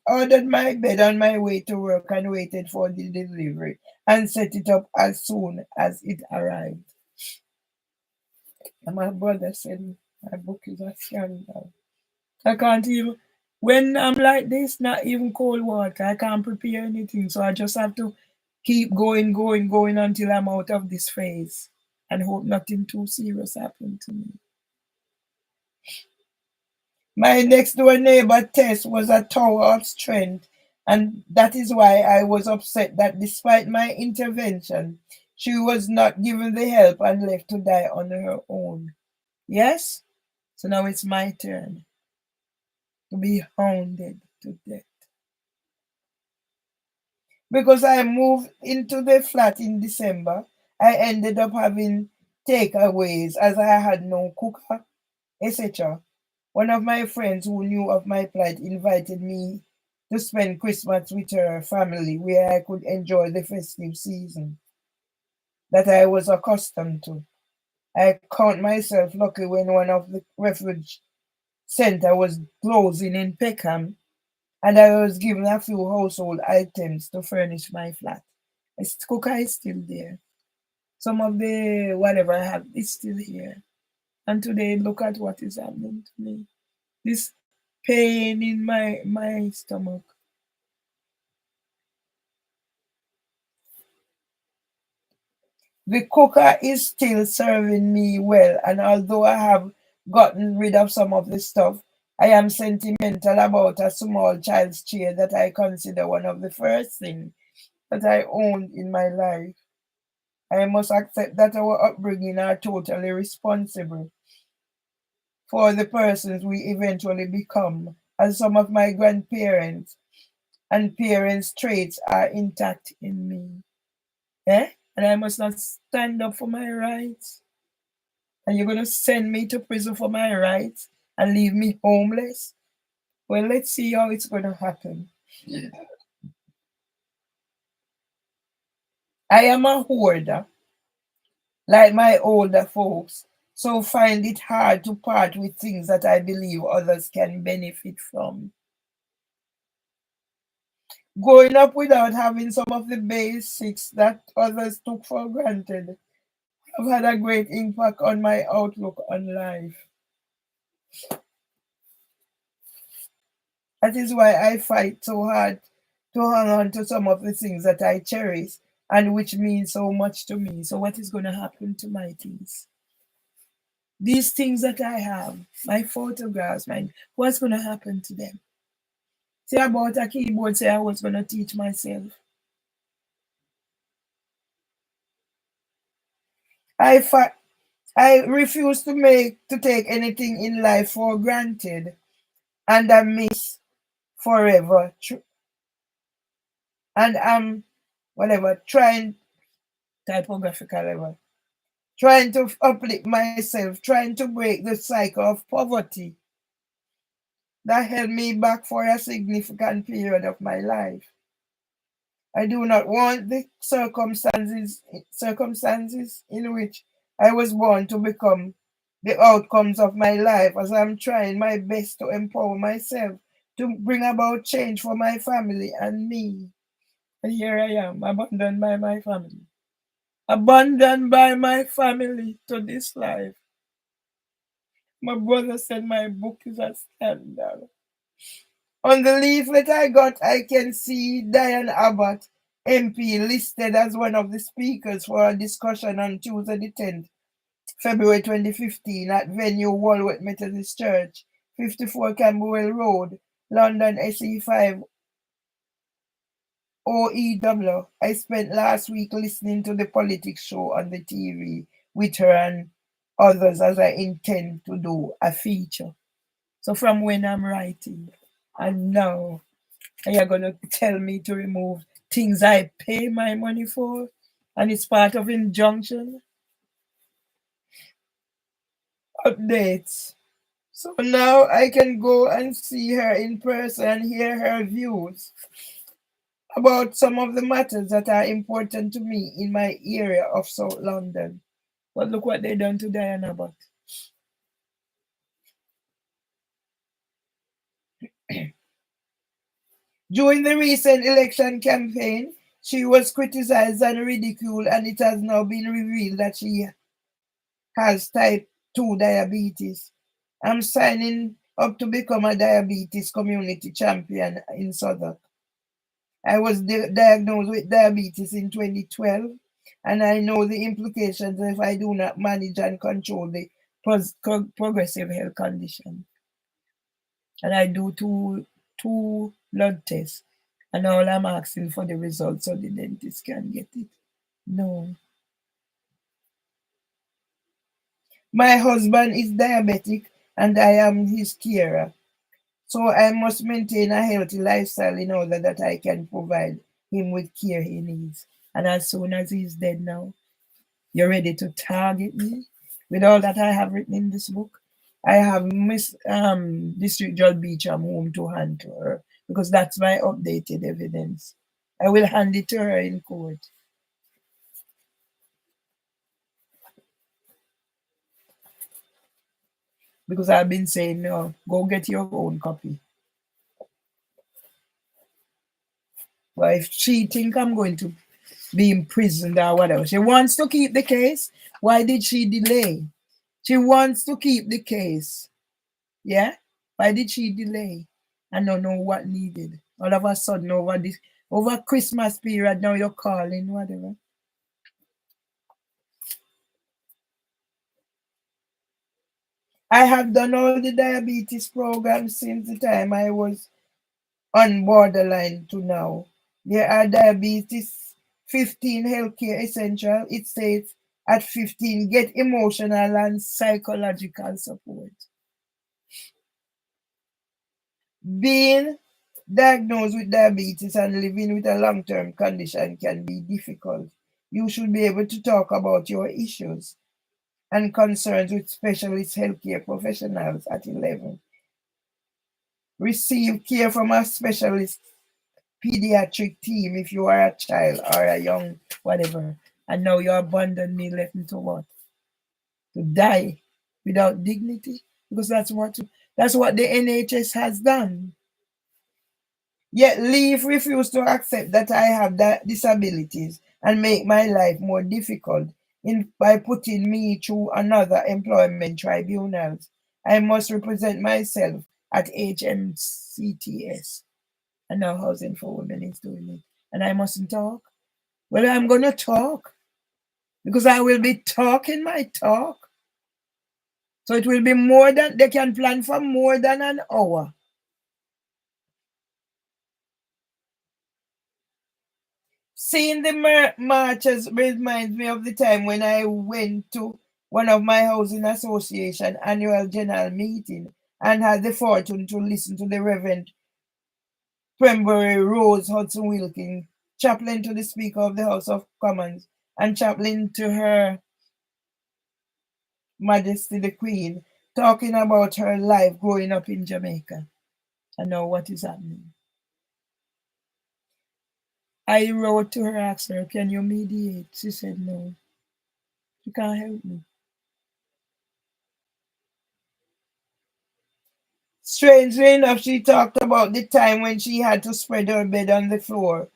ordered my bed on my way to work and waited for the delivery and set it up as soon as it arrived. And my brother said my book is a scandal. I can't even, when I'm like this, not even cold water, I can't prepare anything. So I just have to keep going until I'm out of this phase and hope nothing too serious happened to me. My next door neighbor Tess was a tower of strength, and that is why I was upset that despite my intervention, she was not given the help and left to die on her own. Yes? So now it's my turn to be hounded to death. Because I moved into the flat in December, I ended up having takeaways as I had no cooker, etc. One of my friends who knew of my plight invited me to spend Christmas with her family where I could enjoy the festive season that I was accustomed to. I count myself lucky when one of the refuge center was closing in Peckham and I was given a few household items to furnish my flat. The cooker is still there. Some of the whatever I have is still here. And today, look at what is happening to me. This pain in my stomach. The cooker is still serving me well, and although I have gotten rid of some of the stuff, I am sentimental about a small child's chair that I consider one of the first things that I owned in my life. I must accept that our upbringing are totally responsible for the persons we eventually become, as some of my grandparents and parents' traits are intact in me. Eh? And I must not stand up for my rights. And you're going to send me to prison for my rights and leave me homeless? Well, let's see how it's going to happen. I am a hoarder, like my older folks, so find it hard to part with things that I believe others can benefit from. Growing up without having some of the basics that others took for granted have had a great impact on my outlook on life. That is why I fight so hard to hang on to some of the things that I cherish and which mean so much to me. So, what is going to happen to my things? These things that I have, my photographs, what's going to happen to them? Say about a keyboard, say I was going to teach myself. I refuse to take anything in life for granted, and I miss forever. And I'm whatever trying typographical level, trying to uplift myself, trying to break the cycle of poverty that held me back for a significant period of my life. I do not want the circumstances in which I was born to become the outcomes of my life, as I'm trying my best to empower myself to bring about change for my family and me. And here I am, abandoned by my family. Abandoned by my family to this life. My brother said my book is a scandal. On the leaflet I got, I can see Diane Abbott, MP, listed as one of the speakers for a discussion on Tuesday the 10th, February 2015 at venue Walworth Methodist Church, 54 Camberwell Road, London SE5 OEW. I spent last week listening to the politics show on the TV with her and others, as I intend to do a feature. So from when I'm writing, and now you're going to tell me to remove things I pay my money for, and it's part of injunction? Updates. So now I can go and see her in person and hear her views about some of the matters that are important to me in my area of South London. But look what they done to Diana Abbott. During the recent election campaign, she was criticized and ridiculed, and it has now been revealed that she has type 2 diabetes. I'm signing up to become a diabetes community champion in Southwark. I was diagnosed with diabetes in 2012, and I know the implications if I do not manage and control the progressive health condition. And I do two blood tests, and all I'm asking for the results so the dentist can get it. No. My husband is diabetic, and I am his carer. So I must maintain a healthy lifestyle in order that I can provide him with care he needs. And as soon as he's dead now, you're ready to target me with all that I have written in this book. I have Miss District Judge Beecham home to hand to her because that's my updated evidence. I will hand it to her in court. Because I've been saying, no, go get your own copy. But if she think I'm going to be imprisoned or whatever, she wants to keep the case. Why did she delay? She wants to keep the case. Yeah? Why did she delay? I don't know what needed. All of a sudden, over Christmas period, now you're calling, whatever. I have done all the diabetes programs since the time I was on borderline to now. There are diabetes 15 healthcare essential. It says at 15, get emotional and psychological support. Being diagnosed with diabetes and living with a long-term condition can be difficult. You should be able to talk about your issues and concerns with specialist healthcare professionals at 11. Receive care from a specialist pediatric team if you are a child or a young whatever. And now you abandon me, left me to what? To die without dignity? Because that's what the NHS has done. Yet Leaf refused to accept that I have disabilities and make my life more difficult by putting me through another employment tribunals. I must represent myself at HMCTS. And now Housing for Women is doing it. And I mustn't talk. Well, I'm going to talk because I will be talking my talk. So it will be more than, they can plan for more than an hour. Seeing the marches reminds me of the time when I went to one of my housing association annual general meeting and had the fortune to listen to the Reverend Pembury Rose Hudson Wilkins, chaplain to the Speaker of the House of Commons and chaplain to Her Majesty the Queen, talking about her life growing up in Jamaica. And now what is happening? I wrote to her, asked her, can you mediate? She said no. She can't help me. Strangely enough, she talked about the time when she had to spread her bed on the floor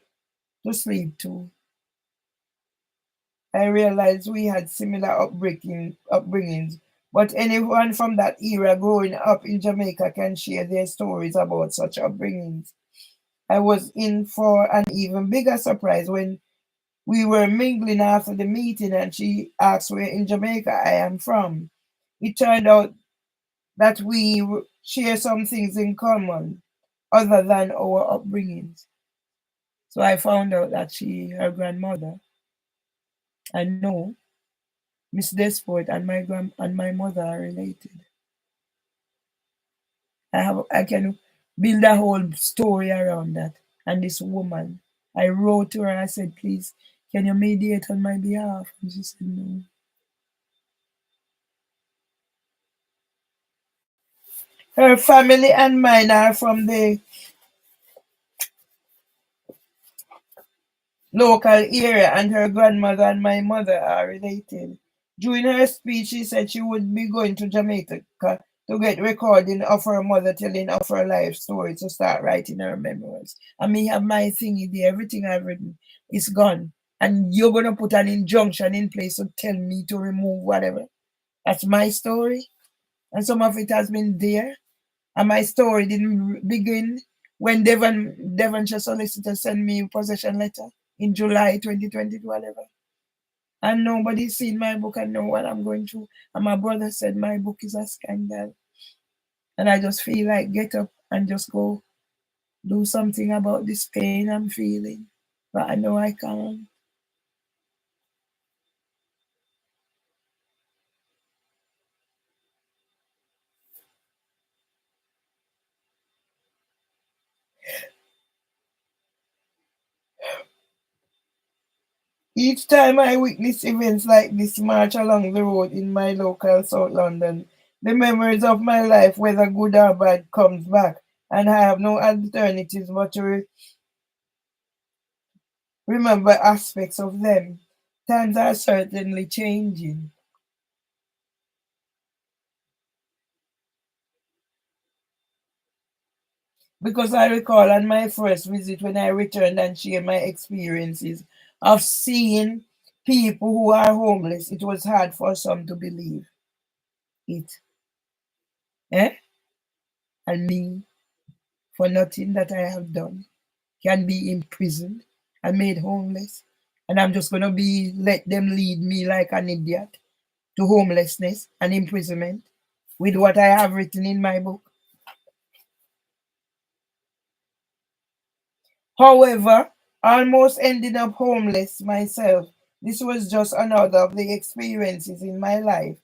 to sleep too. I realized we had similar upbringings, but anyone from that era growing up in Jamaica can share their stories about such upbringings. I was in for an even bigger surprise when we were mingling after the meeting and she asked where in Jamaica I am from. It turned out that we share some things in common other than our upbringings. So I found out that her grandmother, I know, Miss Desport and my mother are related. I can build a whole story around that. And this woman, I wrote to her, I said, please, can you mediate on my behalf? And she said no. Her family and mine are from the local area, and her grandmother and my mother are related. During her speech, she said she would be going to Jamaica to get recording of her mother telling of her life story to start writing her memoirs. And me have my thingy there, everything I've written is gone. And you're going to put an injunction in place to tell me to remove whatever. That's my story. And some of it has been there. And my story didn't begin when Devonshire solicitor sent me possession letter in July 2020, whatever. And nobody's seen my book and know what I'm going through. And my brother said my book is a scandal. And I just feel like get up and just go do something about this pain I'm feeling. But I know I can't. Each time I witness events like this march along the road in my local South London, the memories of my life, whether good or bad, comes back, and I have no alternatives but to remember aspects of them. Times are certainly changing. Because I recall on my first visit when I returned and shared my experiences of seeing people who are homeless, it was hard for some to believe it. And me, for nothing that I have done, can be imprisoned and made homeless. And I'm just going to let them lead me like an idiot to homelessness and imprisonment with what I have written in my book. However, almost ending up homeless myself, this was just another of the experiences in my life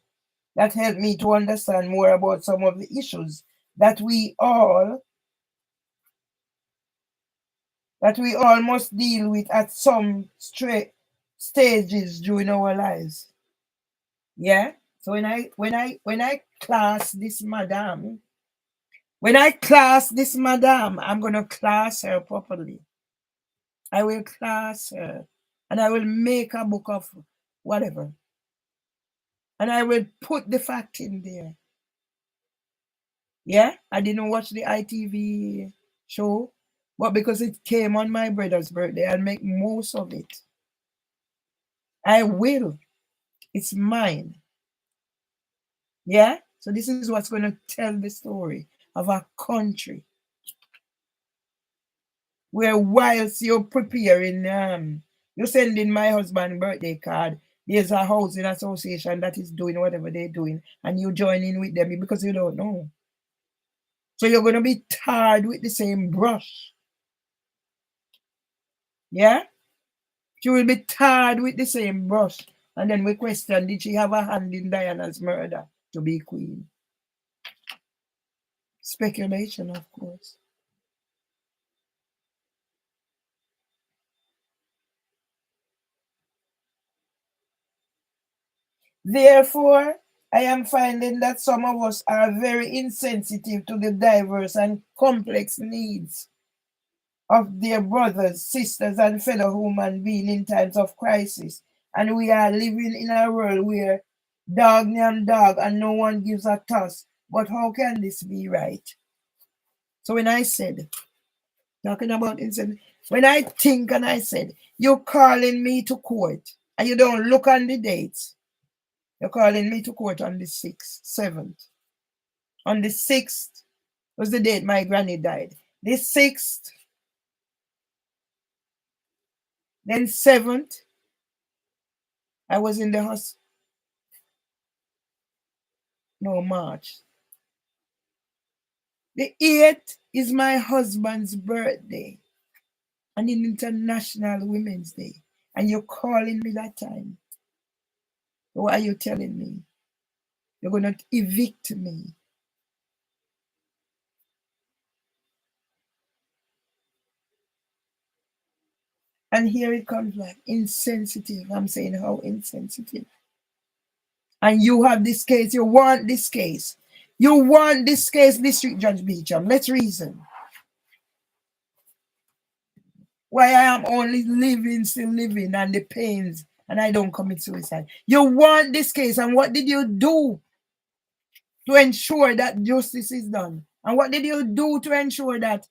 that helped me to understand more about some of the issues that we all must deal with at some stages during our lives. Yeah. So when I class this madam, I'm gonna class her properly. I will class her, and I will make a book of whatever, and I will put the fact in there. Yeah, I didn't watch the ITV show, but because it came on my brother's birthday, I'll make most of it. I will. It's mine. Yeah? So this is what's going to tell the story of a country where whilst you're preparing, you're sending my husband birthday card, there's a housing association that is doing whatever they're doing, and you join in with them because you don't know. So you're going to be tarred with the same brush. Yeah? She will be tarred with the same brush. And then we question, did she have a hand in Diana's murder to be queen? Speculation, of course. Therefore, I am finding that some of us are very insensitive to the diverse and complex needs of their brothers, sisters, and fellow human beings in times of crisis. And we are living in a world where dog name dog and no one gives a toss. But how can this be right? So when I said, talking about insensitive, when I think and I said, you're calling me to court and you don't look on the dates. You're calling me to court on the 6th, 7th. On the 6th was the date my granny died. The 6th, then 7th, I was in the hospital. No, March. The 8th is my husband's birthday and an International Women's Day. And you're calling me that time. What are you telling me? You're going to evict me. And here it comes like insensitive. I'm saying how insensitive. And you have this case. You want this case. You want this case, District Judge Beecham. Let's reason. Why I am only living, still living, and the pains, and I don't commit suicide. You want this case, and what did you do to ensure that justice is done? And what did you do to ensure that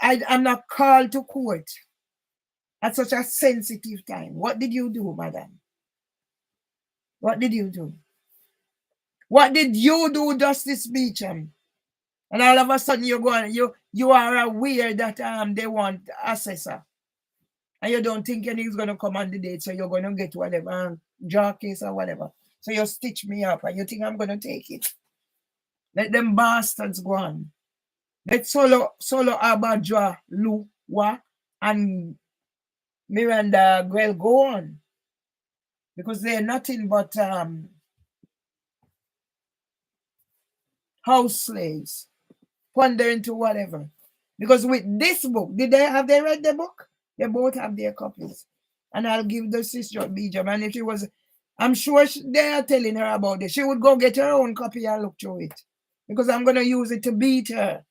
I'm not called to court at such a sensitive time? What did you do, madam? What did you do? What did you do, Justice Beecham? And all of a sudden you are aware that they want assessor. And you don't think anything's gonna come on the date, so you're gonna get whatever draw case or whatever. So you stitch me up and you think I'm gonna take it. Let them bastards go on. Let Solo Abadja, Luwa, and Miranda Grell go on. Because they're nothing but house slaves, pondering to whatever. Because with this book, have they read the book? They both have their copies. And I'll give the sister Bijam. And if she was, I'm sure they are telling her about it. She would go get her own copy and look through it. Because I'm going to use it to beat her.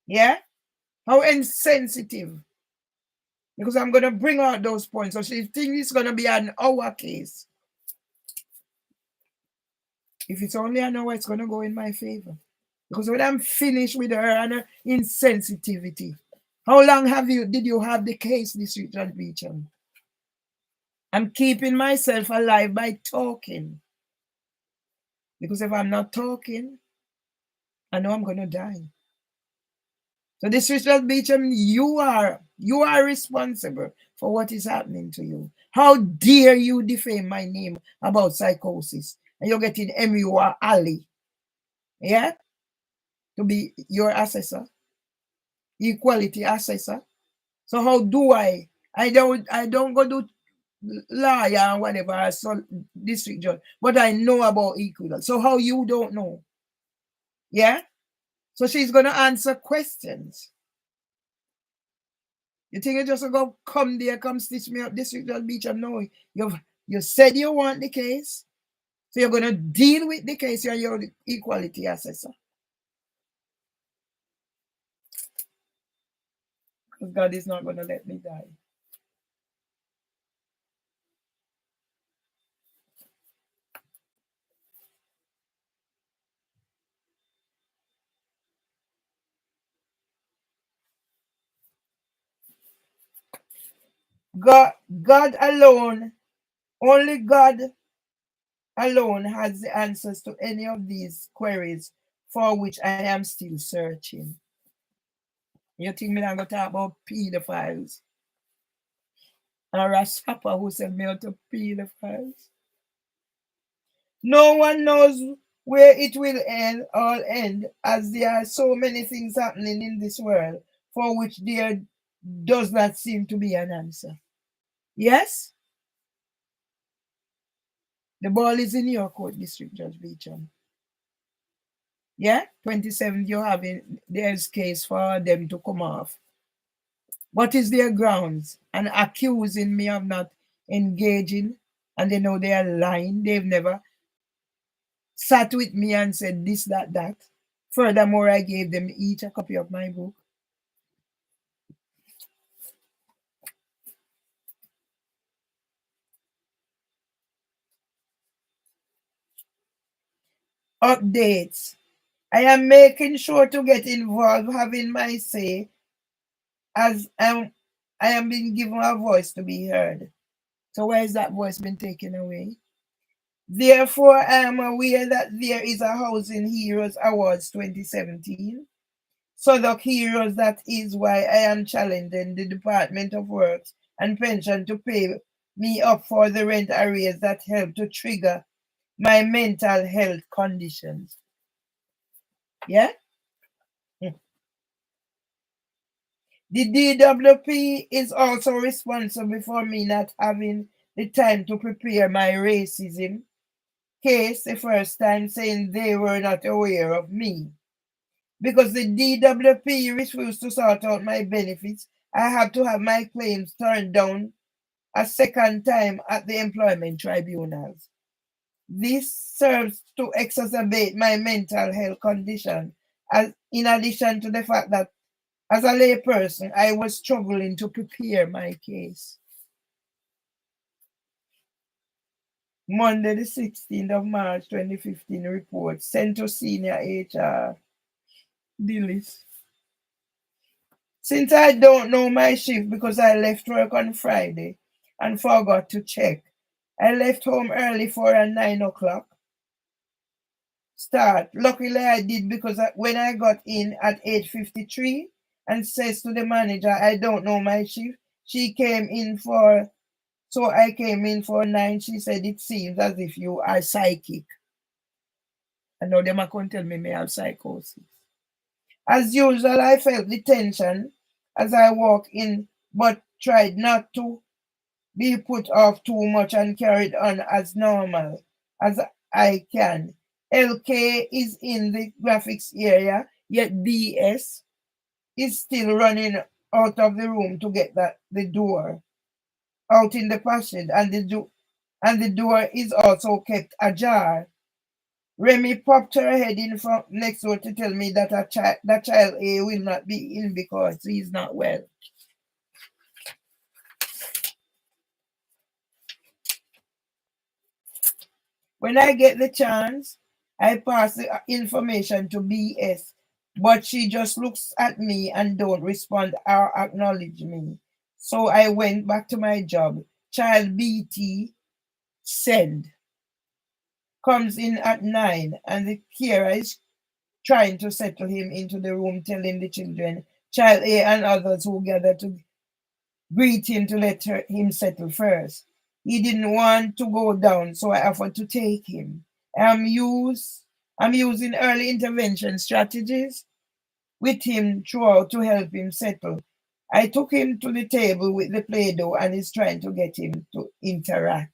Yeah? How insensitive. Because I'm going to bring out those points. So she thinks it's going to be an hour case. If it's only an hour, it's going to go in my favor. Because when I'm finished with her and her insensitivity, how long did you have the case, this Richard Beecham? I'm keeping myself alive by talking. Because if I'm not talking, I know I'm going to die. So this Richard Beecham, you are responsible for what is happening to you. How dare you defame my name about psychosis? And you're getting MUR Ali, yeah, to be your assessor, equality assessor. So how do I don't go do lawyer and whatever, so district judge, but I know about equal. So how you don't know? Yeah? So she's gonna answer questions. You think you just go come there, come stitch me up district judge Beecham? No, you said you want the case, so you're gonna deal with the case. You're your equality assessor. Because God is not gonna let me die. God alone, only God alone has the answers to any of these queries for which I am still searching. You think me not going to talk about pedophiles? Or a sapper who sent me out to pedophiles? No one knows where it will all end, as there are so many things happening in this world for which there does not seem to be an answer. Yes? The ball is in your court, District Judge Beecham. Yeah? 27th, you're having, there's case for them to come off. What is their grounds? And accusing me of not engaging, and they know they are lying. They've never sat with me and said this, that, that. Furthermore, I gave them each a copy of my book. Updates. I am making sure to get involved, having my say, as I am being given a voice to be heard. So where is that voice been taken away? Therefore, I am aware that there is a Housing Heroes Awards 2017. So the heroes, that is why I am challenging the Department of Works and Pension to pay me up for the rent arrears that help to trigger my mental health conditions. Yeah? The DWP is also responsible for me not having the time to prepare my racism case the first time, saying they were not aware of me. Because the DWP refused to sort out my benefits, I had to have my claims turned down a second time at the employment tribunals. This serves to exacerbate my mental health condition, as in addition to the fact that as a layperson, I was struggling to prepare my case. Monday, the 16th of March, 2015 report sent to senior HR. Dillis. Since I don't know my shift because I left work on Friday and forgot to check, I left home early for a 9 o'clock. start. Luckily, I did because when I got in at 8:53 and says to the manager, I don't know my shift, she came in for, so I came in for 9. She said, it seems as if you are psychic. I know them are going to tell me I have psychosis. As usual, I felt the tension as I walked in, but tried not to be put off too much and carried on as normal as I can. LK is in the graphics area, yet BS is still running out of the room to get the door out in the passage, and the door is also kept ajar. Remy popped her head in from next door to tell me that that child A will not be in because he's not well. When I get the chance, I pass the information to BS, but she just looks at me and don't respond or acknowledge me. So I went back to my job. Child BT send comes in at 9, and the carer is trying to settle him into the room, telling the children, child A and others who gather to greet him to let him settle first. He didn't want to go down, so I offered to take him. I'm using early intervention strategies with him throughout to help him settle. I took him to the table with the Play-Doh and is trying to get him to interact.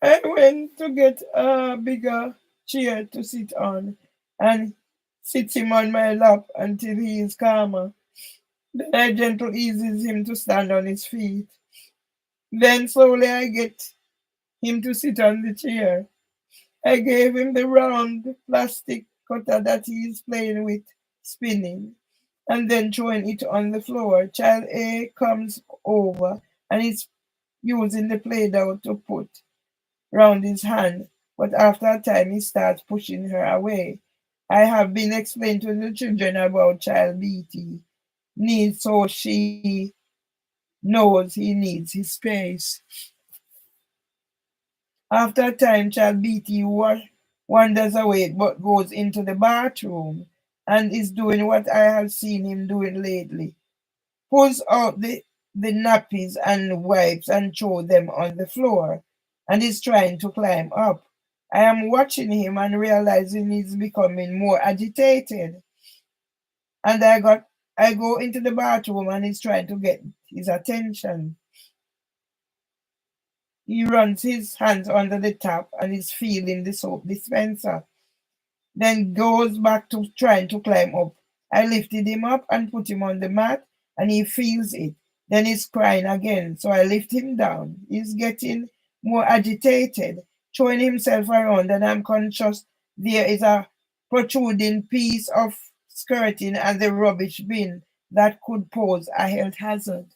I went to get a bigger chair to sit on and sits him on my lap until he is calmer. Then I gently eases him to stand on his feet. Then slowly I get him to sit on the chair. I gave him the round plastic cutter that he is playing with, spinning, and then throwing it on the floor. Child A comes over and is using the Play-Doh to put round his hand, but after a time he starts pushing her away. I have been explaining to the children about child BT needs, so she knows he needs his space. After a time, child BT wanders away but goes into the bathroom and is doing what I have seen him doing lately. Pulls out the nappies and wipes and throw them on the floor and is trying to climb up. I am watching him and realizing he's becoming more agitated. And I go into the bathroom and he's trying to get his attention. He runs his hands under the tap and is feeling the soap dispenser. Then goes back to trying to climb up. I lifted him up and put him on the mat and he feels it. Then he's crying again. So I lift him down. He's getting more agitated, throwing himself around, and I'm conscious there is a protruding piece of skirting and the rubbish bin that could pose a health hazard.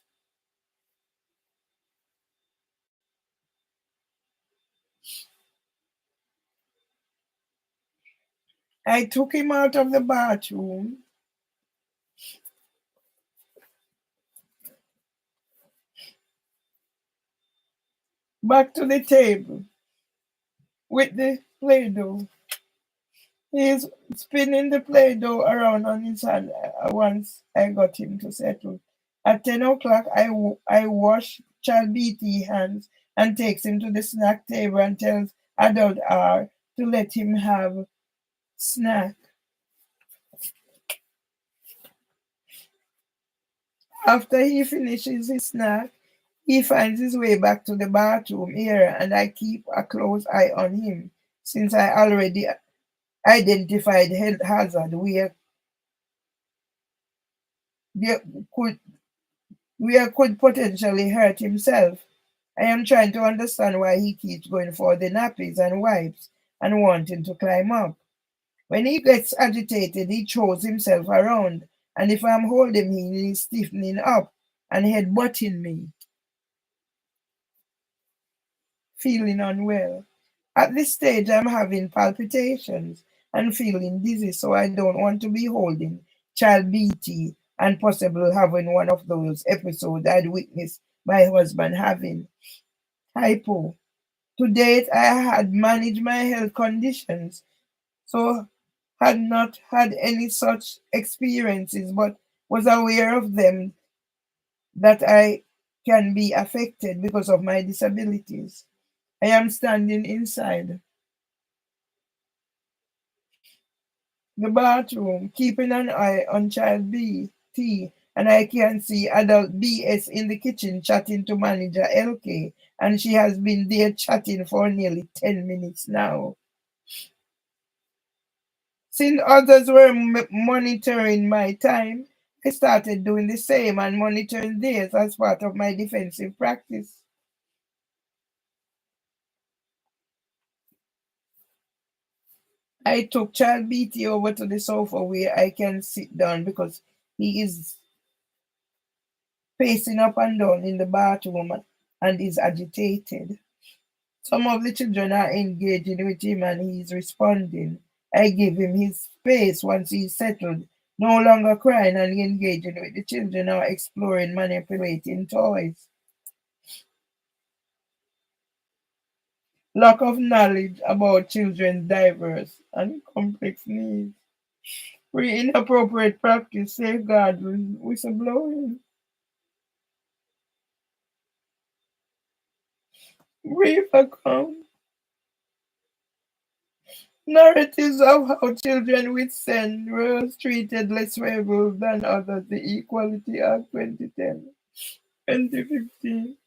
I took him out of the bathroom, back to the table with the Play-Doh. He's spinning the Play-Doh around on his hand once I got him to settle. At 10 o'clock, I wash child BT hands and takes him to the snack table and tells adult R to let him have snack. After he finishes his snack, he finds his way back to the bathroom area and I keep a close eye on him since I already identified health hazard there could could potentially hurt himself. I am trying to understand why he keeps going for the nappies and wipes and wanting to climb up. When he gets agitated, he throws himself around, and if I'm holding him, he's stiffening up and headbutting me, feeling unwell. At this stage, I'm having palpitations and feeling dizzy, so I don't want to be holding child BT and possibly having one of those episodes I'd witnessed my husband having. Hypo. To date, I had managed my health conditions, so had not had any such experiences, but was aware of them, that I can be affected because of my disabilities. I am standing inside the bathroom, keeping an eye on child B, T, and I can see adult BS in the kitchen chatting to manager LK, and she has been there chatting for nearly 10 minutes now. Since others were monitoring my time, I started doing the same and monitoring theirs as part of my defensive practice. I took child BT over to the sofa where I can sit down because he is pacing up and down in the bathroom and is agitated. Some of the children are engaging with him and he is responding. I give him his space once he's settled, no longer crying and engaging with the children or exploring manipulating toys. Lack of knowledge about children's diverse and complex needs. Inappropriate practice, safeguard, whistleblowing. Brief account. Narratives of how children with SEND were treated less favorable than others. The Equality Act 2010, 2015.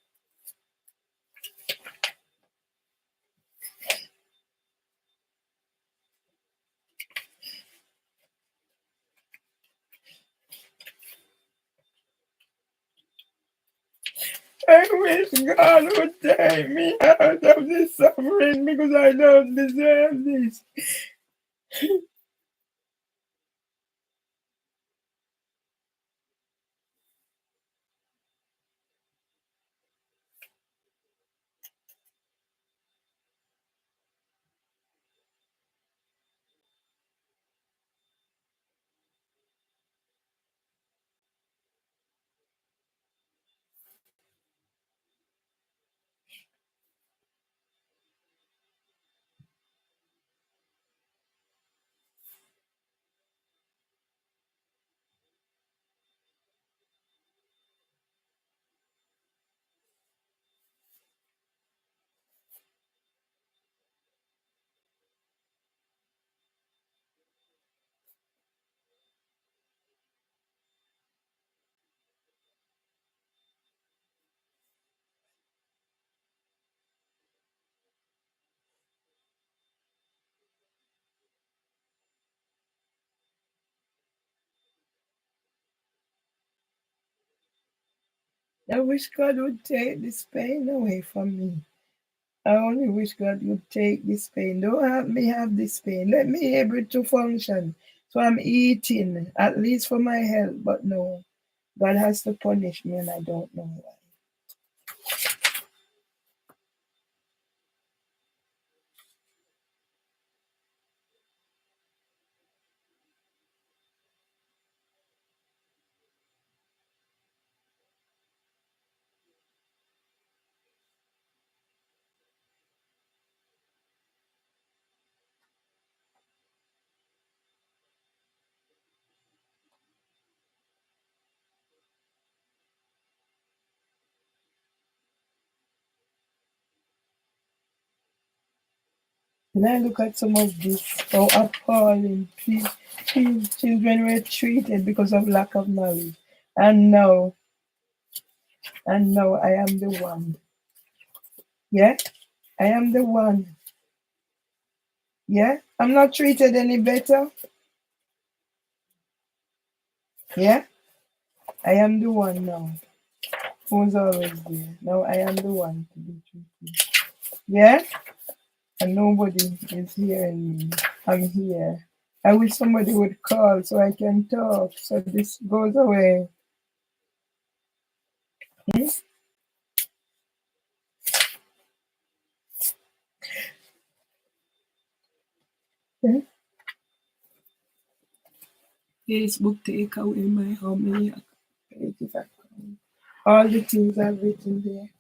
I wish God would take me out of this suffering because I don't deserve this. I wish God would take this pain away from me. I only wish God would take this pain. Don't have me have this pain. Let me be able to function. So I'm eating, at least for my health. But no, God has to punish me and I don't know why. When I look at some of this, how appalling children were treated because of lack of knowledge. And now, I am the one. Yeah? I am the one. Yeah? I'm not treated any better. Yeah? I am the one now. Who's always there. Now I am the one to be treated. Yeah? And nobody is hearing me. I'm here. I wish somebody would call so I can talk so this goes away. Hmm? Yeah? Facebook take away my how many creative account. All the things I've written there.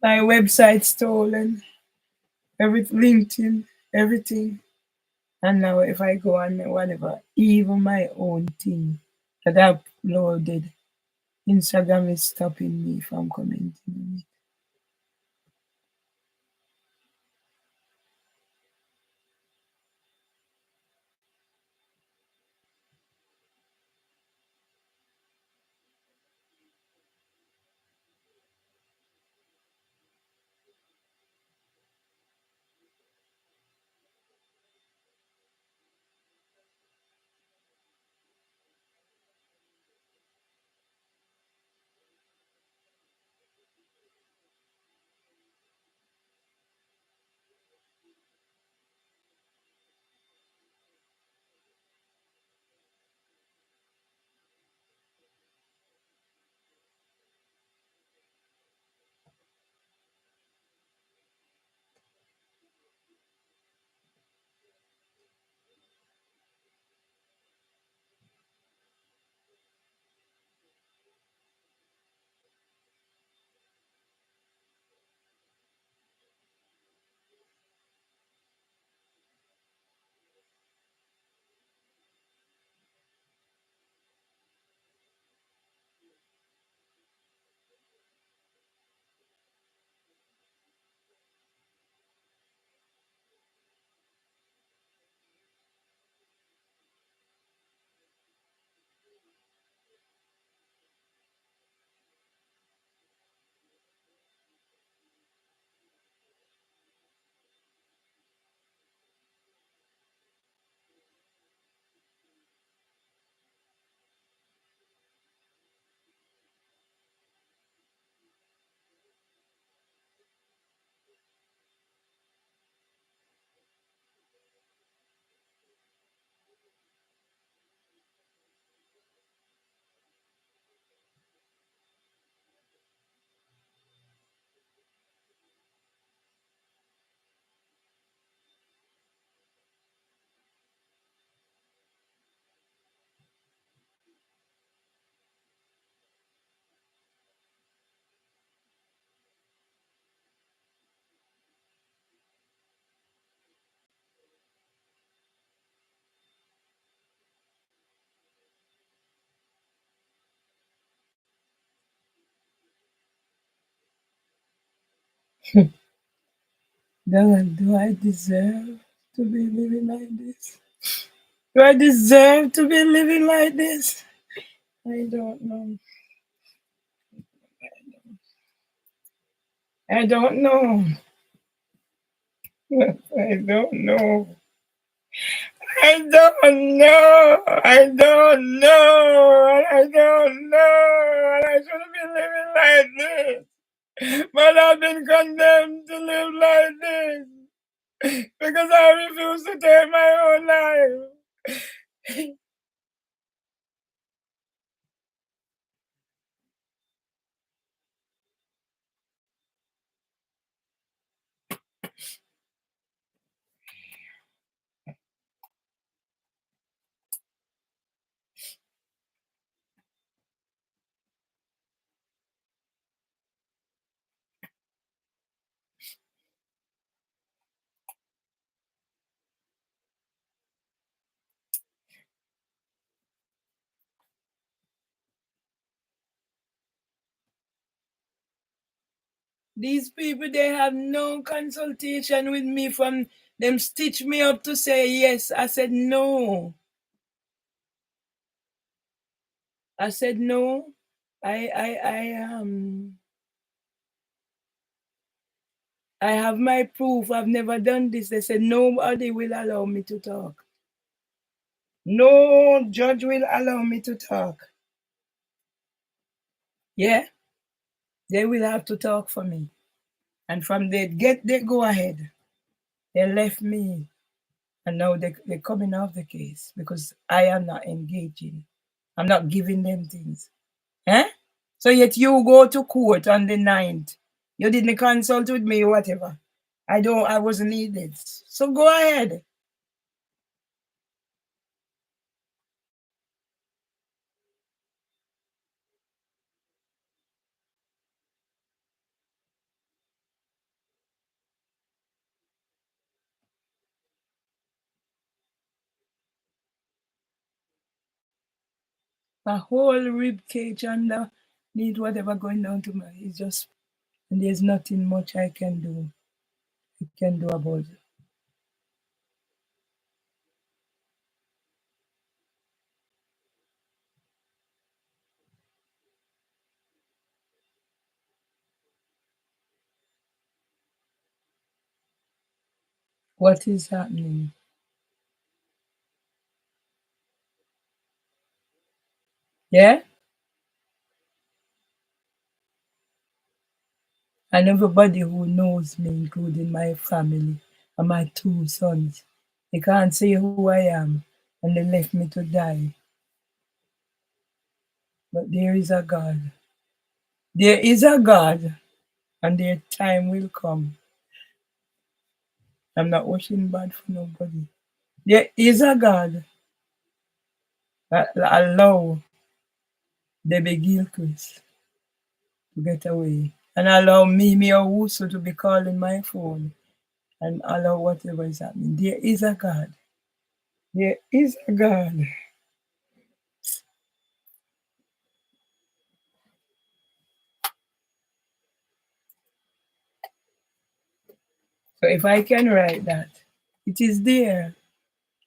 My website stolen. Everything, LinkedIn, everything. And now if I go on whatever, even my own thing that I've uploaded, Instagram is stopping me from commenting on it. Do I deserve to be living like this? Do I deserve to be living like this? I don't know. I don't know. I don't know. I don't know. I don't know. I don't know. And I shouldn't be living like this. But I've been condemned to live like this because I refuse to take my own life. These people, they have no consultation with me from them stitch me up to say yes. I said no. I said no. I have my proof. I've never done this. They said nobody will allow me to talk. No judge will allow me to talk. Yeah, they will have to talk for me. And from they go ahead. They left me. And now they're coming off the case because I am not engaging. I'm not giving them things. Eh? So yet you go to court on the 9th. You didn't consult with me or whatever. I wasn't needed. So go ahead. My whole rib cage need whatever going down to my, it's just, and there's nothing much I can do about it. What is happening? Yeah? And everybody who knows me, including my family and my 2 sons, they can't say who I am and they left me to die. But there is a God. There is a God, and their time will come. I'm not wishing bad for nobody. There is a God that allow Debbie Gilchrist to get away and allow me Owusu to be calling my phone and allow whatever is happening. There is a God. There is a God. So if I can write that, it is there.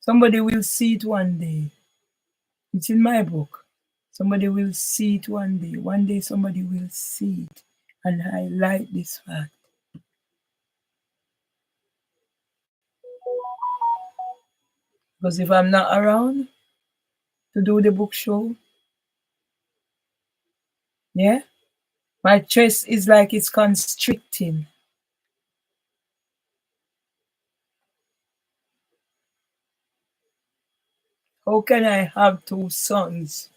Somebody will see it one day. It's in my book. Somebody will see it one day. One day somebody will see it and highlight this fact. Because if I'm not around to do the book show, yeah, my chest is like it's constricting. How can I have 2 sons?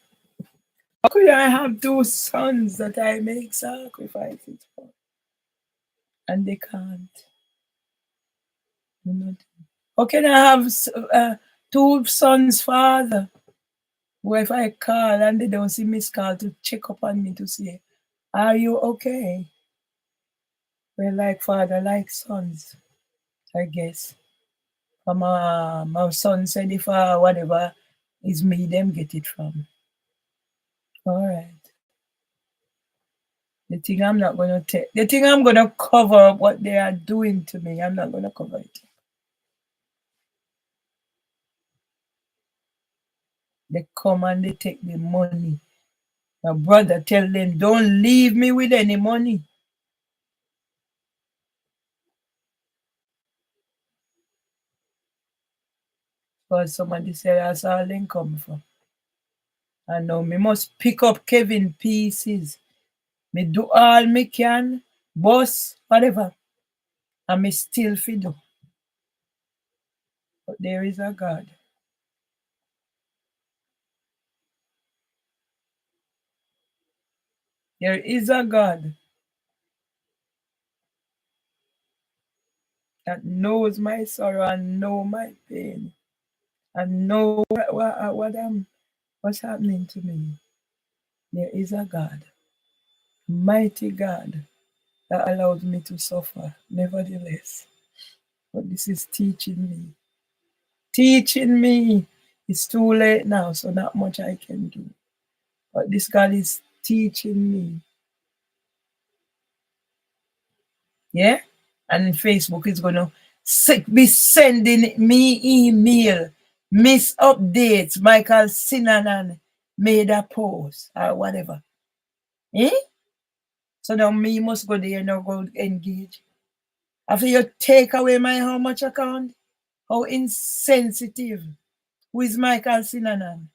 How could I have 2 sons that I make sacrifices for? And they can't do nothing. How can I have 2 sons' father? Who if I call and they don't see missed call to check up on me to say, are you okay? We're like father, like sons, I guess. My son said if whatever is me, them get it from. All right. The thing I'm not going to take, the thing I'm going to cover up what they are doing to me, I'm not going to cover it. They come and they take the money. My brother tell them, don't leave me with any money. Because somebody said that's all they come from. And now me must pick up Kevin pieces. Me do all me can, boss, whatever. And me still do. But there is a God. There is a God that knows my sorrow and know my pain and know what's happening to me. There is a God, mighty God, that allows me to suffer, nevertheless. But this is teaching me. Teaching me. It's too late now, so not much I can do. But this God is teaching me. Yeah? And Facebook is going to be sending me email, miss updates, Michael Sinanan made a post or whatever. Eh? So now me must go there and go engage. After you take away my how much account? How insensitive. Who is Michael Sinanan?